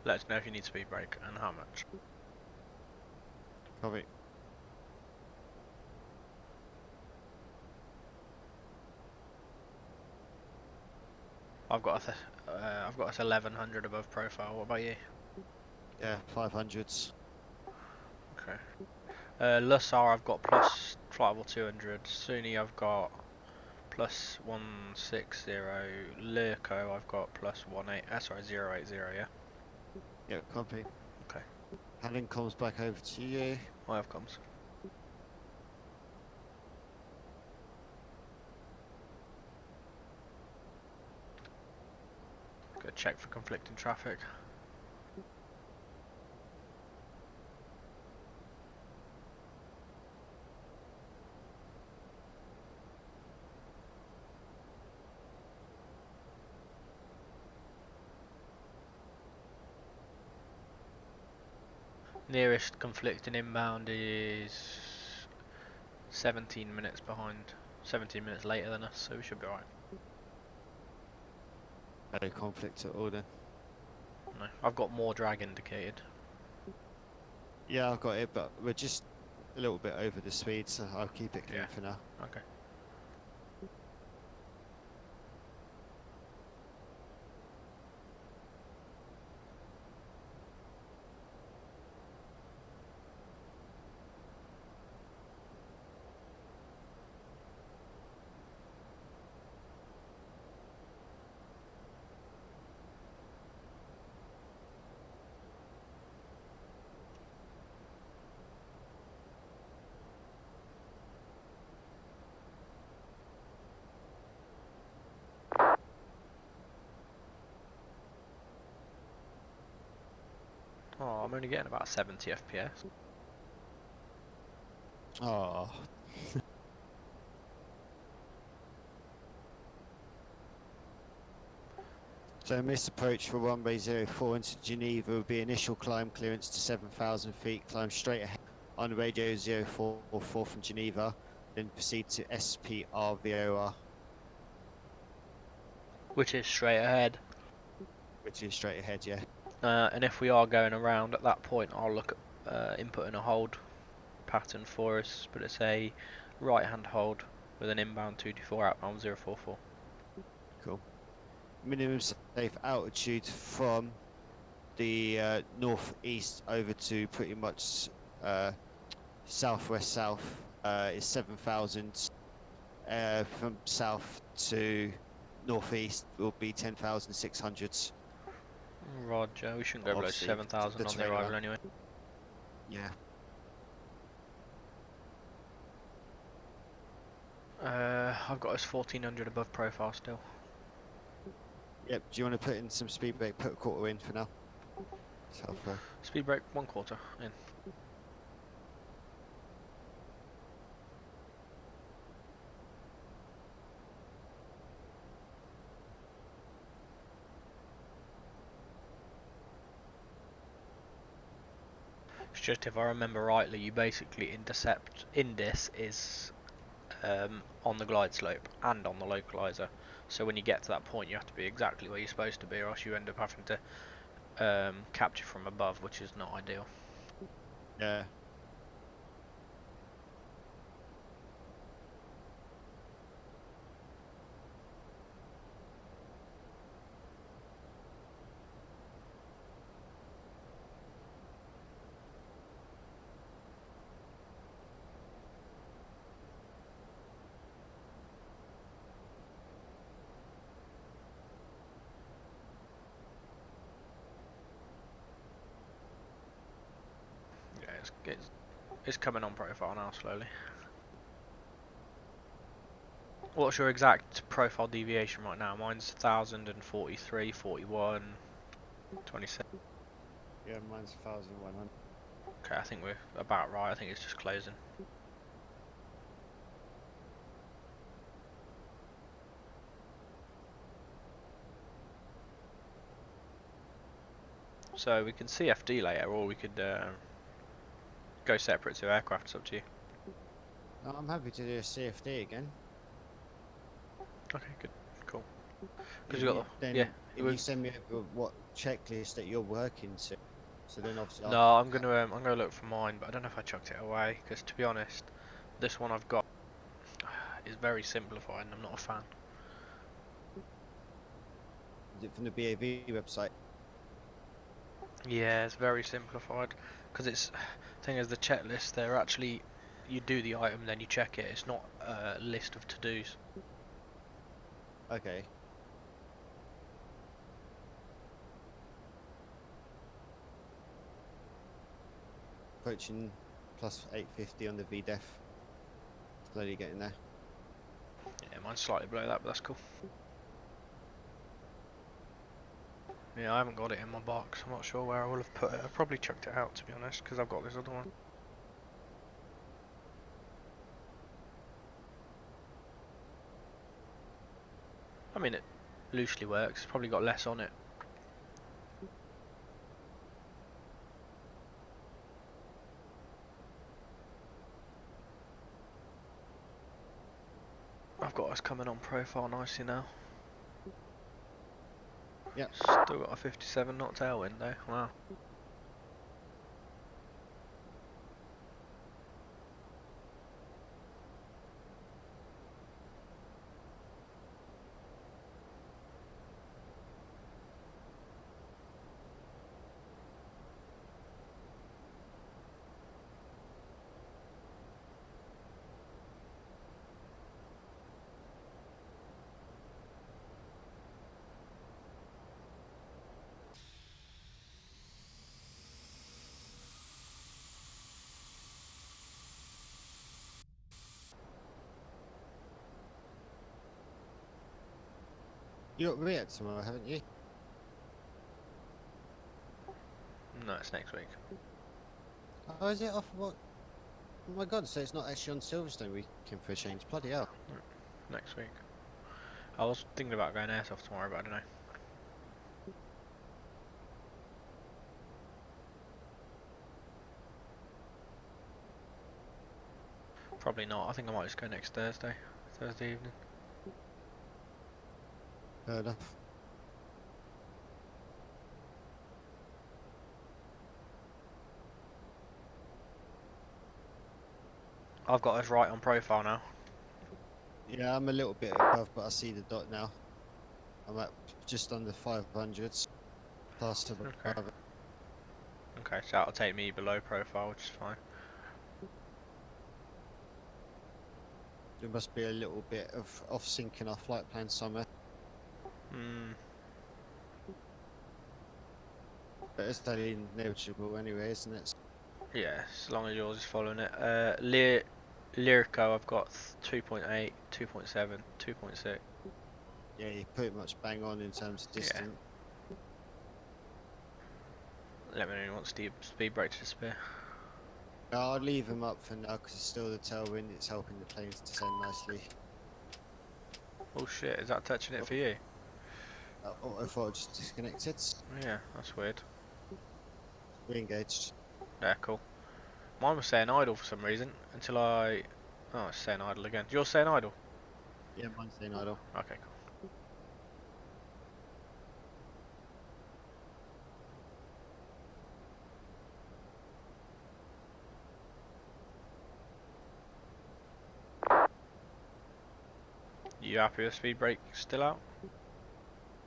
Let us know if you need speed brake and how much. Copy. I've got us 1100 above profile. What about you? Yeah, 500s. Okay. Lussar I've got plus flight level 200. Sunni I've got plus 160. Lurko I've got plus 080. Yeah. Yeah, copy. Okay. Handing comms back over to you. I have comms. Go check for conflicting traffic. Nearest conflicting inbound is 17 minutes behind. 17 minutes later than us, so we should be alright. No conflict at all then. No, I've got more drag indicated. Yeah, I've got it, but we're just a little bit over the speed, so I'll keep it clean Yeah. for now. Okay. Oh, I'm only getting about 70 FPS. Oh. So missed approach for runway 04 into Geneva will be initial climb clearance to 7,000 feet, climb straight ahead on radio 044 from Geneva, then proceed to SPRVOR, Which is straight ahead. which is straight ahead, yeah. And if we are going around at that point, I'll look at inputting a hold pattern for us, but it's a right hand hold with an inbound 224 outbound 044. Cool. Minimum safe altitude from the northeast over to pretty much southwest south is 7,000. From south to northeast will be 10,600. Roger, we shouldn't go below Obviously, 7,000 on the terrain arrival around. anyway. Yeah. I've got us 1400 above profile still. Yep. Do you want to put in some speed brake? Put a quarter in for now. South Speed brake, 1/4 in. It's just if I remember rightly, you basically intercept Indis is on the glide slope and on the localizer. So when you get to that point, you have to be exactly where you're supposed to be, or else you end up having to capture from above, which is not ideal. Yeah. Yeah, it's coming on profile now slowly. What's your exact profile deviation right now? Mine's 1043, 41, 27. Yeah, mine's 1,100. Okay, I think we're about right. I think it's just closing. So we can CFD later, or we could go separate to aircraft, it's up to you. No, I'm happy to do a CFD again. Okay, good, cool. Because If you got you, the, yeah, then if you we've, send me over what checklist that you're working to, so then obviously no, I'm gonna look for mine, but I don't know if I chucked it away, because to be honest, this one I've got is very simplified and I'm not a fan. is it from the BAV website? Yeah, it's very simplified, because it's, thing is the checklist, they're actually, you do the item then you check it, it's not a list of to-dos. Okay. Approaching plus 850 on the VDEF. Slowly getting there. Yeah, mine's slightly below that, but that's cool. Yeah, I haven't got it in my box. I'm not sure where I will have put it. I probably chucked it out, to be honest, because I've got this other one. I mean, it loosely works. It's probably got less on it. I've got us coming on profile nicely now. Yep. Still got a 57 knot tailwind though. Wow. You got React tomorrow, haven't you? No, it's next week. Oh, is it off what? Oh my god, so it's not actually on Silverstone weekend for a change. Bloody hell. Next week. I was thinking about going airsoft tomorrow, but I don't know. Probably not. I think I might just go next Thursday. Thursday evening. Fair enough. I've got us right on profile now. Yeah, I'm a little bit above, but I see the dot now. I'm at just under 500s. Plus above. Okay. Okay, so that'll take me below profile, which is fine. There must be a little bit of off sync in our flight plan somewhere. Hmm. But it's totally negligible anyway, isn't it? Yeah, as long as yours is following it. Lyrico, I've got 2.8, 2.7, 2.6. Yeah, you're pretty much bang on in terms of Yeah. distance. Let me know when you want speed brake to disappear. I'll leave him up for now because it's still the tailwind. It's helping the planes descend nicely. Oh shit, is that touching it for you? I thought I just disconnected. Yeah, that's weird. Re-engaged. Yeah, cool. Mine was saying idle for some reason until I... Oh, it's saying idle again. Yours saying idle? Yeah, mine's staying idle. Okay, cool. You happy with speed brake still out?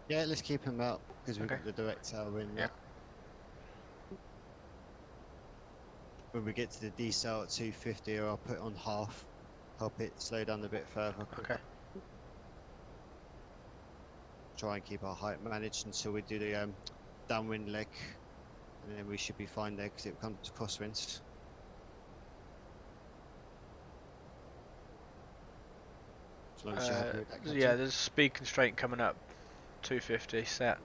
Yeah, let's keep him out because we've Okay. got the direct tailwind Yeah. now. When we get to the decel at 250, I'll put it on half. Help it slow down a bit further. Okay. Try and keep our height managed until we do the downwind leg, and then we should be fine there because it comes to crosswinds. As long as you're happy with that, Captain. Yeah, there's a speed constraint coming up. 250 set.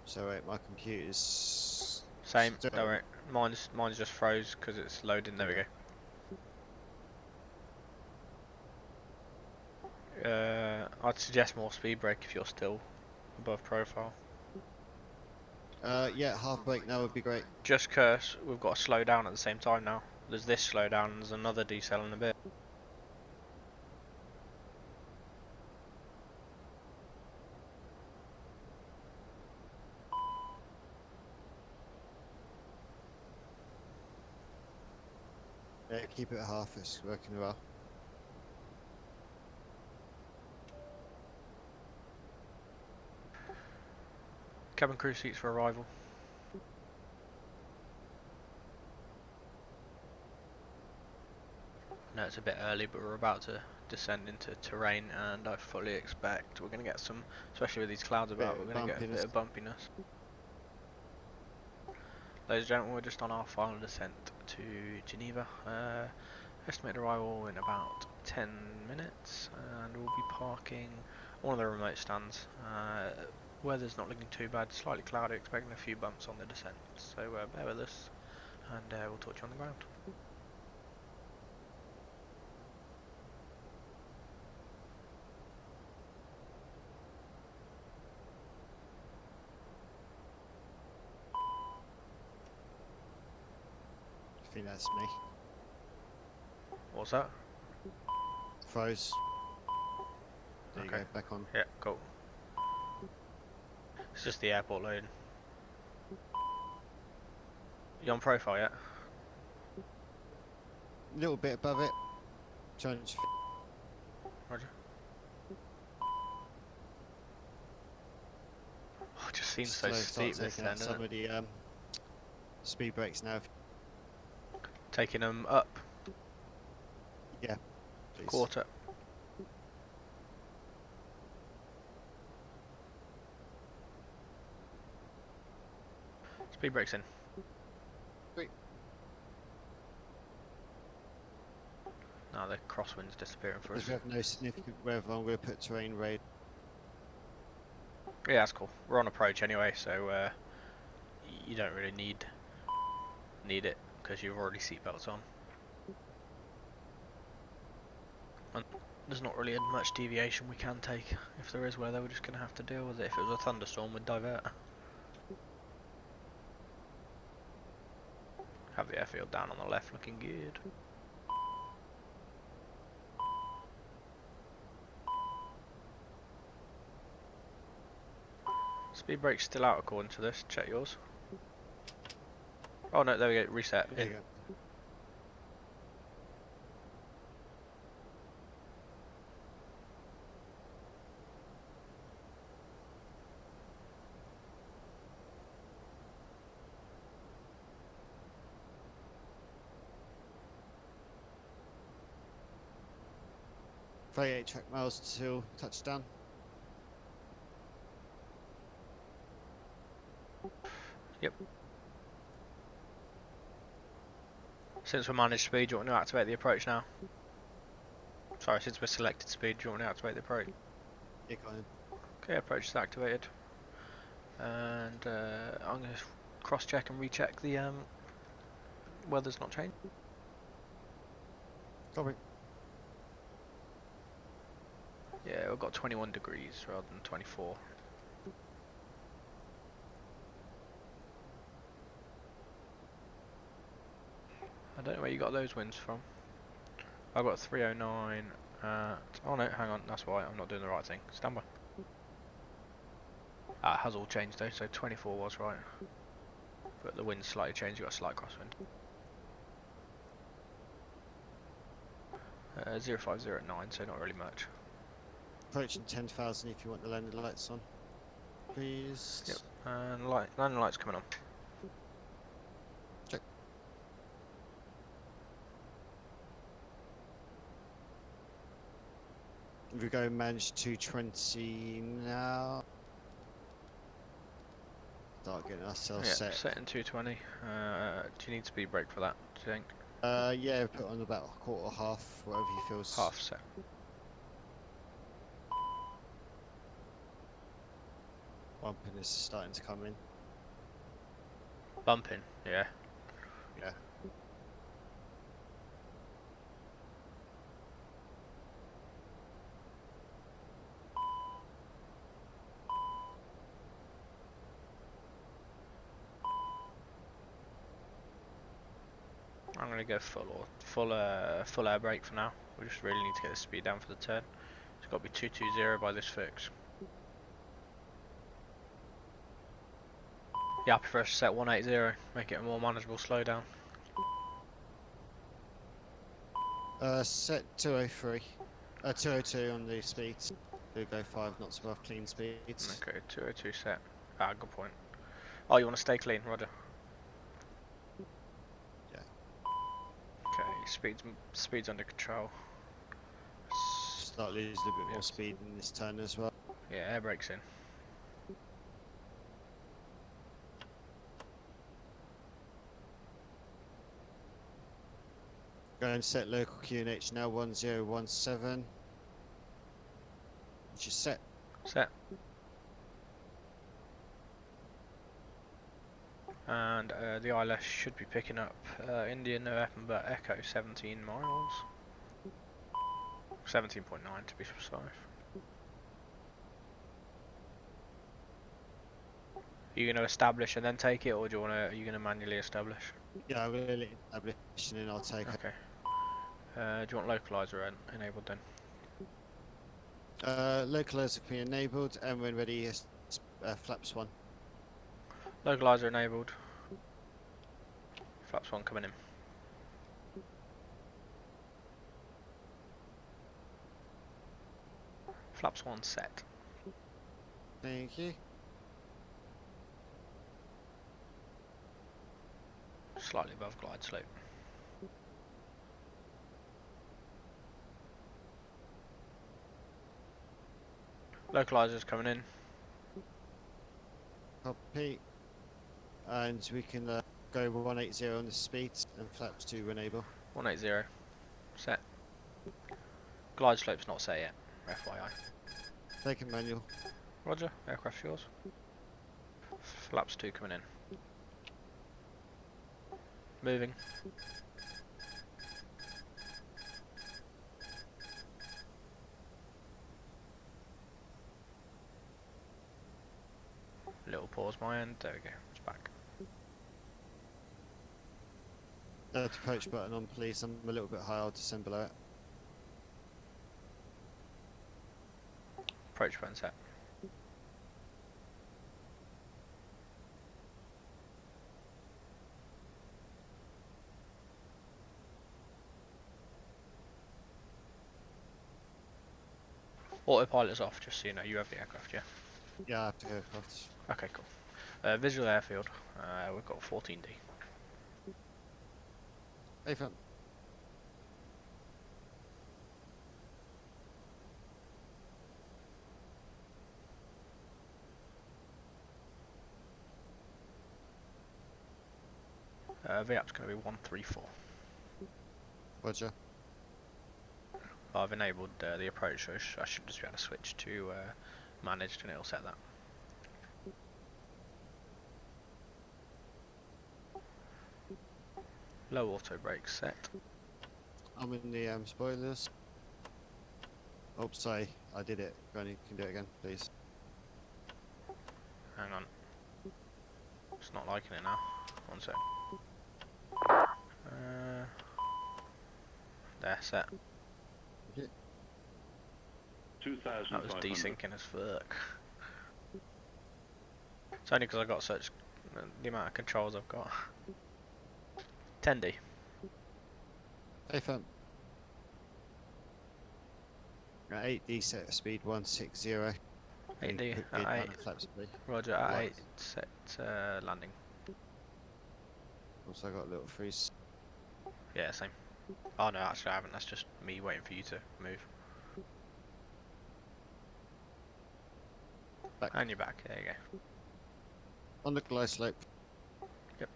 So wait, my computer's Same. still... Don't worry. Mine's just froze because it's loading. There we go. I'd suggest more speed brake if you're still above profile. Yeah, half brake now would be great. Just curse, we've got to slow down at the same time now. There's this slow down and there's another decel in a bit. Yeah, keep it at half, it's working well. Cabin crew seats for arrival. I know it's a bit early, but we're about to descend into terrain, and I fully expect we're going to get some, especially with these clouds about, we're going to get a bit of bumpiness. Ladies and gentlemen, we're just on our final descent to Geneva. Estimated arrival in about 10 minutes, and we'll be parking one of the remote stands. Weather's not looking too bad, slightly cloudy, expecting a few bumps on the descent, so bear with us, and we'll talk to you on the ground. I think that's me. What's that? Froze. There Okay. you go, back on. Yeah, cool. It's just the airport loading. You on profile yet? A little bit above it. 200 feet. Roger. Oh, it just seems so Slow, steep start this taking end, out doesn't some it? of the speed brakes now. Taking them up, Yeah, please. quarter. Speed brakes in. Great. Now the crosswind's disappearing for As us. we have no significant weather, I'm going to put terrain radar. Yeah, that's cool. We're on approach anyway, so you don't really need it because you've already seatbelts on. And there's not really much deviation we can take. If there is weather, we're just going to have to deal with it. If it was a thunderstorm, we'd divert. Have the airfield down on the left, looking good. Speed brake's still out according to this. Check yours. Oh no, there we go. Reset. There In. you go. Very 8 track miles till touchdown. Yep. Since we're managed speed, do you want to activate the approach now? Sorry, since we're selected speed, do you want to activate the approach? Yeah, go on. Okay, approach is activated. And I'm going to cross-check and recheck the weather's not changed. Copy. Yeah, we've got 21 degrees rather than 24. I don't know where you got those winds from. I've got 309 at... Oh no, hang on, that's why I'm not doing the right thing. Stand by. Ah, it has all changed though, so 24 was right. But the wind's slightly changed, you've got a slight crosswind. 0509, so not really much. Approaching 10,000 if you want the landing lights on. Please. Yep, and landing lights coming on. Check. We go manage 220 now. Start getting ourselves Yeah, set. set in 220. Do you need speed brake for that, do you think? Yeah, put on about a quarter, half, whatever he feels. Half set. Bumping is starting to come in. Bumping, yeah. Yeah. I'm gonna go full air brake for now. We just really need to get the speed down for the turn. It's got to be 220 by this fix. Yeah, I prefer to set 180, make it a more manageable slowdown. Set 203. 202 on the speeds. Do go 5 knots above clean speeds. Okay, 202 set. Ah, good point. Oh, you want to stay clean, Roger. Yeah. Okay, speed's under control. Start losing a bit more speed in this turn as well. Yeah, air brakes in. Go and set local QNH now 1017. Which is set. Set. And the ILS should be picking up India November Echo 17 miles. 17.9 to be precise. Are you going to establish and then take it, or do you want to? Are you going to manually establish? Yeah, I'm going to establish and then I'll take it. Okay. Do you want localizer enabled then? Localizer can be enabled, and when ready, flaps 1. Localizer enabled. Flaps 1 coming in. Flaps 1 set. Thank you. Slightly above glide slope. Localizer's coming in. Copy. And we can go 180 on the speed, and flaps 2 enable. 180. Set. Glide slope's not set yet. FYI. Take a manual. Roger. Aircraft's yours. Flaps 2 coming in. Moving. Little pause my end. There we go. It's back. Approach button on, please. I'm a little bit high. I'll descend below it. Approach button set. Autopilot's off, just so you know. You have the aircraft, yeah? Yeah, I have to go across. Okay, cool. Visual airfield. We've got 14D. Hey, front. VAP's going to be 134. Roger. I've enabled the approach, so I should just be able to switch to managed and it'll set that. Low auto brake set. I'm in the spoilers. Oh, sorry. I did it. Granny, can do it again, please. Hang on. It's not liking it now. One sec. There, set. Okay. That was desyncing as fuck. It's only because I've got such the amount of controls I've got. 10D. Hey, front. 8D set speed 160. 8D at 8. Flaps, please. Roger, at 8 set landing. Also, I got a little freeze. Yeah, same. Oh no, actually I haven't. That's just me waiting for you to move. Back. And you're back. There you go. On the glide slope. Yep.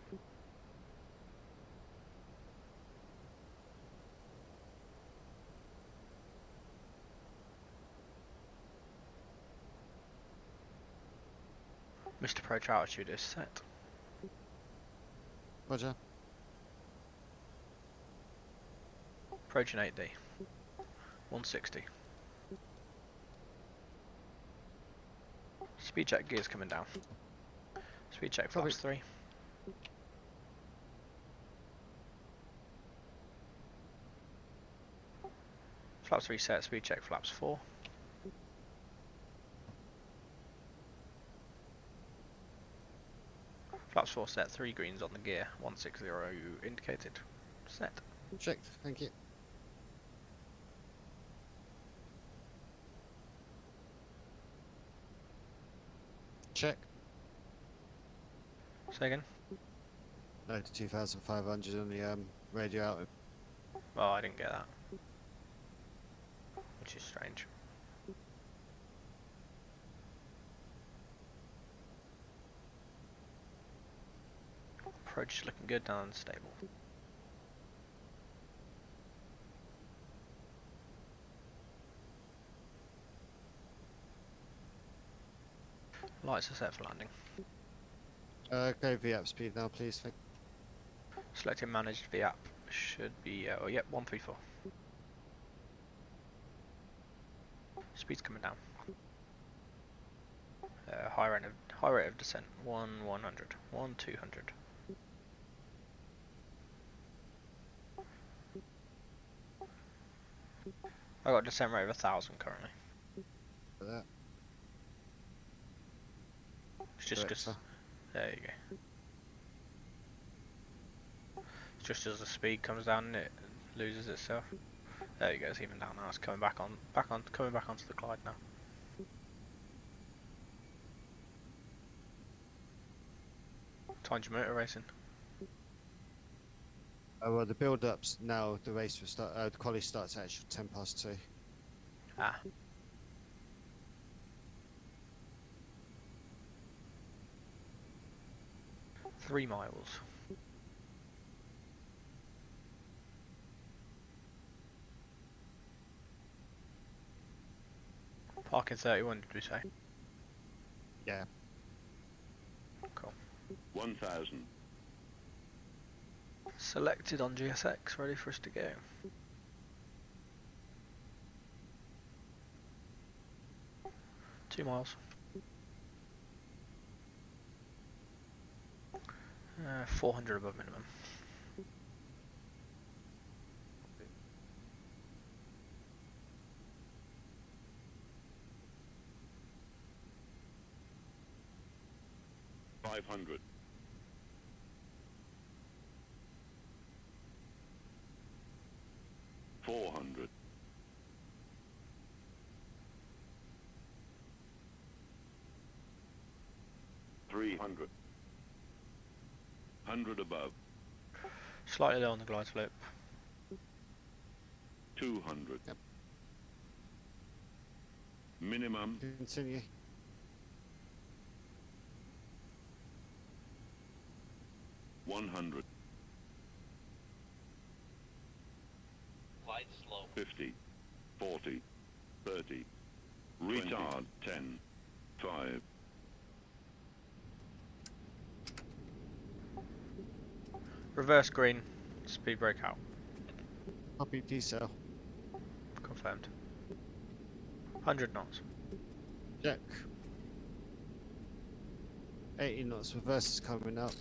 Mr. Approach altitude is set. Roger. Approaching 8D. 160. Speed check gears coming down. Speed check flaps 3. Flaps 3 set, speed check flaps 4. Flaps 4 set, 3 greens on the gear, 160 indicated. Set. Checked, thank you. Check. Say again? No, to 2,500 on the radio out. Oh, I didn't get that. Which is strange. Approach is looking good, down unstable. Lights are set for landing. Go VAP speed now, please. Thank Selecting managed VAP should be, oh yep, 134. Speed's coming down. High rate of descent, 100, 200. I got descent rate of 1,000 currently. for that. It's just Correct, sir. there you go. It's just as the speed comes down, it loses itself. There you go. It's even down now. It's coming back onto the glide now. Time's your motor racing. Well, the build-ups now. The race will start. The quali starts at actual 2:10. Ah. Three miles. Parking 31, did we say? Yeah. Cool. 1,000. Selected on GSX, ready for us to go. Two miles. 400 above minimum. $500. 400. 300. 100 above. Slightly low on the glide slope. 200. Yep. Minimum. Continue. 100. Glide slow. 50. 40. 30. Retard. 10. 5. Reverse green. Speed brake out. Copy decel. Confirmed. 100 knots. Check. 80 knots. Reverse is coming up.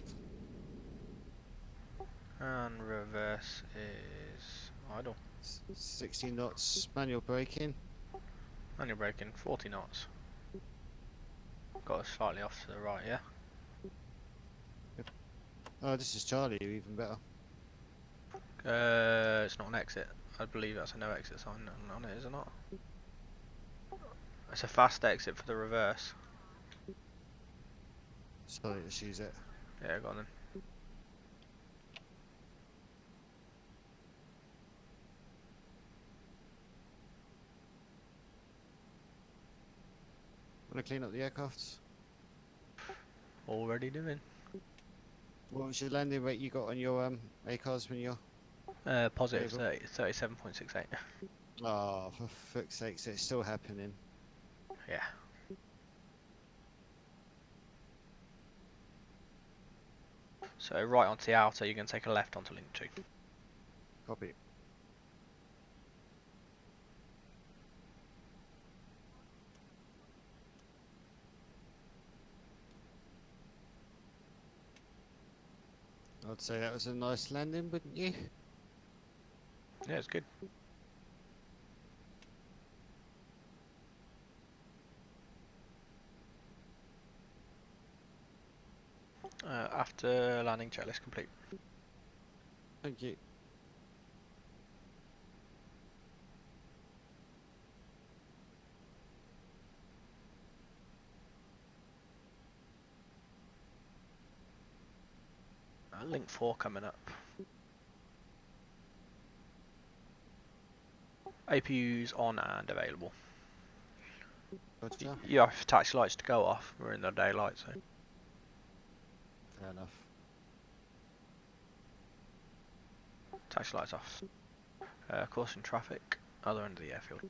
And reverse is idle. 60 knots. Manual braking. Manual braking, 40 knots. Got us slightly off to the right, yeah? Oh, this is Charlie. Even better. It's not an exit. I believe that's a no exit sign on it, is it not? It's a fast exit for the reverse. Sorry, let's use it. Yeah, go on then. Want to clean up the aircrafts? Already doing. What was your landing rate you got on your ACARs when you're... Positive Able. 37.68. Oh, for fuck's sake, so it's still happening. Yeah. So right onto the outer, you're going to take a left onto link 2. Copy. I'd say that was a nice landing, wouldn't you? Yeah, it's good. After landing, checklist complete. Thank you. Link 4 coming up. APU's on and available. Gotcha. You have taxi lights to go off. We're in the daylight, so. Fair enough. Taxi lights off. Caution traffic. Other end of the airfield.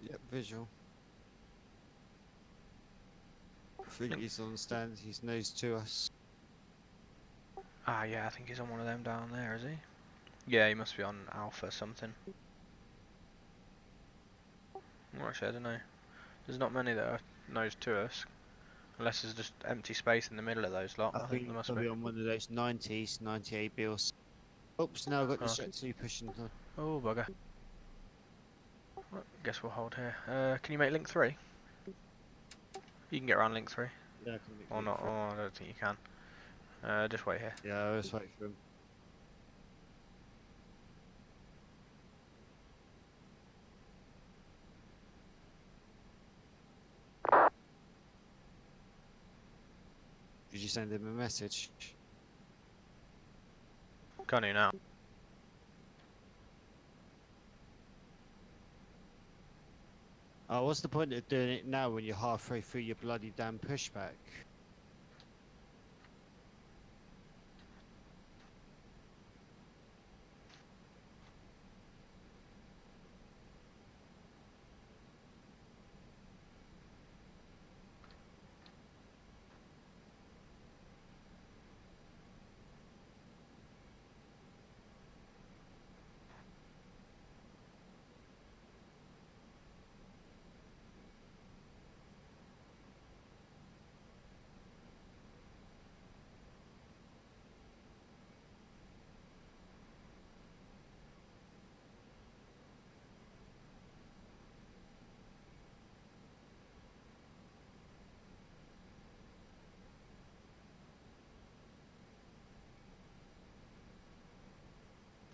Yep, visual. I think he's on stand, he's nose to us. Ah, yeah, I think he's on one of them down there, is he? Yeah, he must be on Alpha something. Well, actually, I don't know. There's not many that are nose to us. Unless there's just empty space in the middle of those lot. I I think think there he's must probably be. on one of those 90s, 98B or so. Oops, now I've got Oh, okay. distracted pushing the... Oh, bugger. Well, guess we'll hold here. Can you make link 3? You can get around link 3. Yeah, I can make Or it not, for- oh, I don't think you can. Just wait here. Yeah, I was waiting for him. Did you send him a message? Can you now? Oh, what's the point of doing it now when you're halfway through your bloody damn pushback?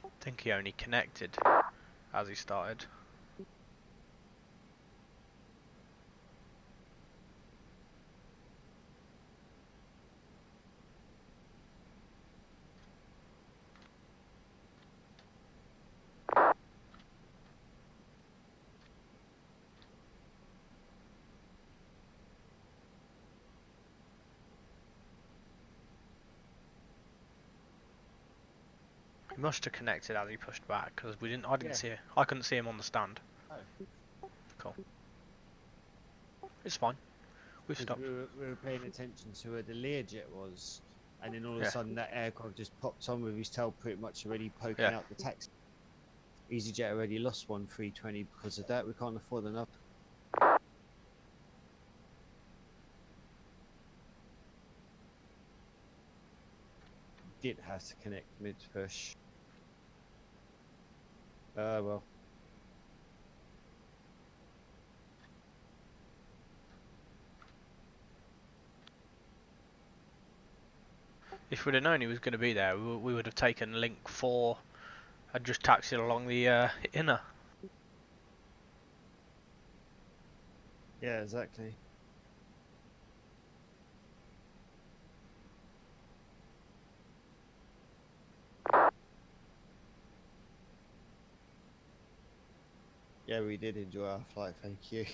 I think he only connected as he started. He must have connected as he pushed back because we didn't. I didn't Yeah. see it. I couldn't see him on the stand. Oh. Cool. It's fine. We've 'Cause stopped. we were paying attention to where the Learjet was, and then all of Yeah. a sudden that aircraft just popped on with his tail pretty much already poking Yeah. out the taxi. EasyJet already lost one 320 because of that. We can't afford another. Did have to connect mid push. Well. If we'd have known he was going to be there, we would have taken link 4 and just taxied along the inner. Yeah, exactly. Yeah, we did enjoy our flight, thank you.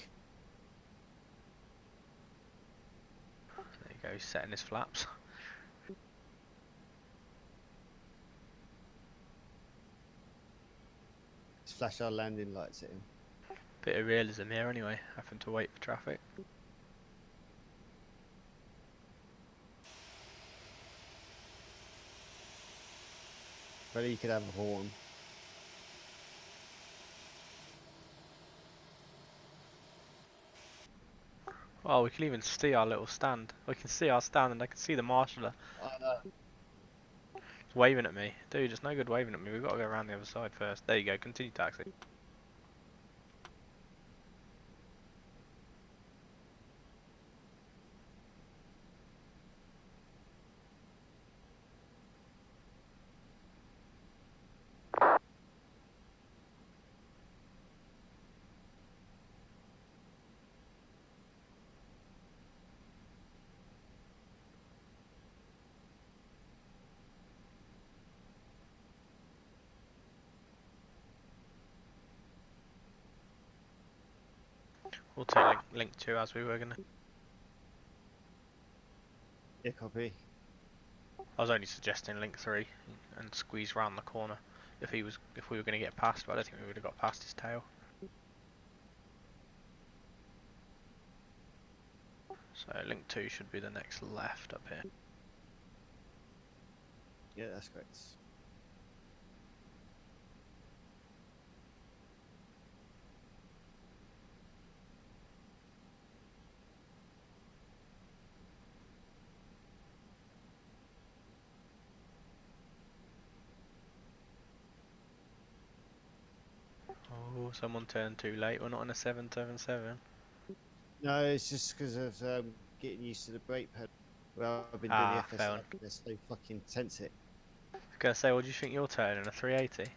There you go. He's setting his flaps. Let's flash our landing lights at him. Bit of realism here anyway. Having to wait for traffic. But he could have a horn. Oh, we can even see our little stand. We can see our stand and I can see the marshaller. He's waving at me. Dude, it's no good waving at me. We've got to go around the other side first. There you go. Continue taxi. We'll take link 2 as we were gonna. Yeah, copy. I was only suggesting link 3 and squeeze round the corner if we were gonna get past, but I don't think we would have got past his tail. So link 2 should be the next left up here. Yeah, that's correct. Oh, someone turned too late. We're not on a 777. No, it's just because of getting used to the brake pedal. Well, I've been doing the Ah, FS. fair one. They're so fucking tense it. I was gonna say, what do you think you're turning? A 380?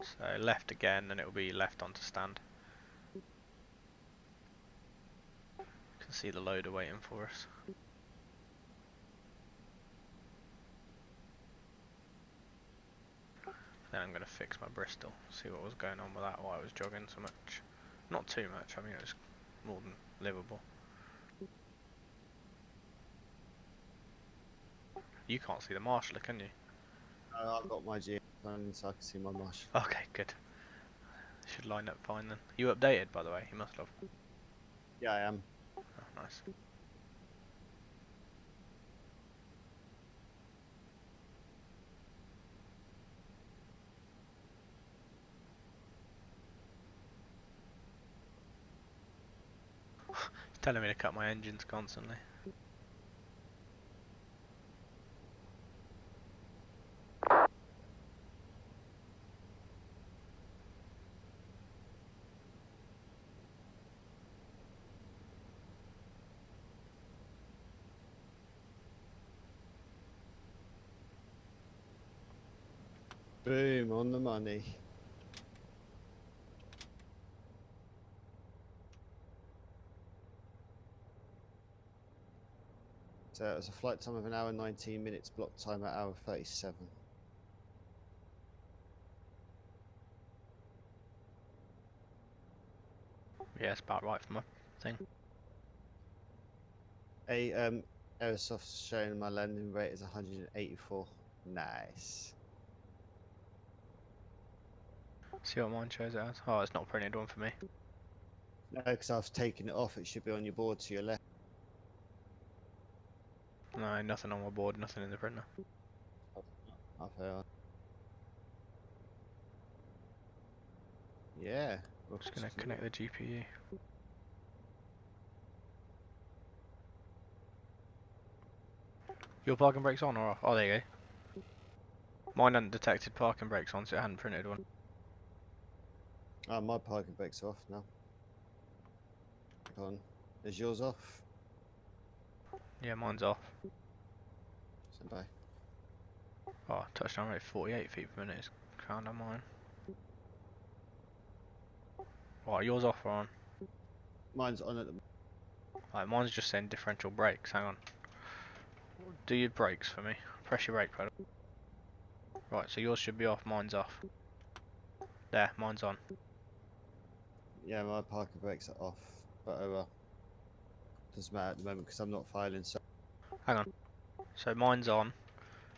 So left again, and it will be left onto stand. Can see the loader waiting for us. Then I'm gonna fix my Bristol. See what was going on with that while I was jogging so much. Not too much. I mean, it was more than livable. You can't see the marshaller, can you? I've got my GM running so I can see my marshal. Okay, good. Should line up fine then. You updated, by the way. You must have. Yeah, I am. Oh, nice. It's telling me to cut my engines constantly. Boom, on the money. So it was a flight time of 1 hour 19 minutes, block time at hour 37. Yeah, it's about right for my thing. Aerosoft showing my landing rate is 184. Nice. See what mine shows it as. Oh, it's not a printed one for me. No, because I've taken it off. It should be on your board to your left. No, nothing on my board, nothing in the printer. Up here. Yeah. Just gonna connect the GPU. Your parking brakes on or off? Oh, there you go. Mine hadn't detected parking brakes on, so it hadn't printed one. Oh, my parking brakes are off now. On. Is yours off? Yeah, mine's off. Stand by. Oh, touchdown rate 48 feet per minute is found on mine. Right, yours off or on? Mine's on at the. Right, mine's just saying differential brakes. Hang on. Do your brakes for me. Press your brake pedal. Right, so yours should be off, mine's off. There, mine's on. Yeah, my parking brakes are off. But oh well. Doesn't matter at the moment because I'm not filing. So Hang on. So mine's on.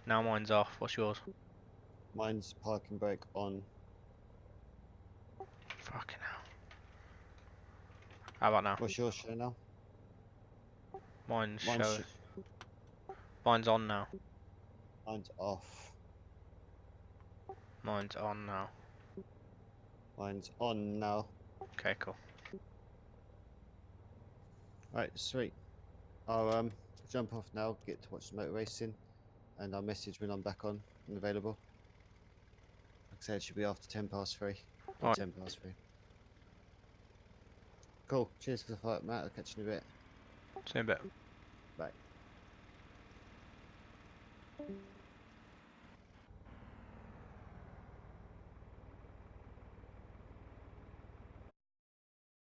Now mine's off. What's yours? mine's parking brake on. Fucking hell. How about now? What's yours show now? Mine's Mine's show. Mine's on now. mine's off. Mine's on now. Mine's on now. Okay, cool. Right, sweet. I'll jump off now, get to watch the motor racing, and I'll message when I'm back on and available. Like I said, it should be after 10 past 3. Or Alright. 10 past 3. Cool. Cheers for the fight, Matt. I'll catch you in a bit. See you in a bit. Bye.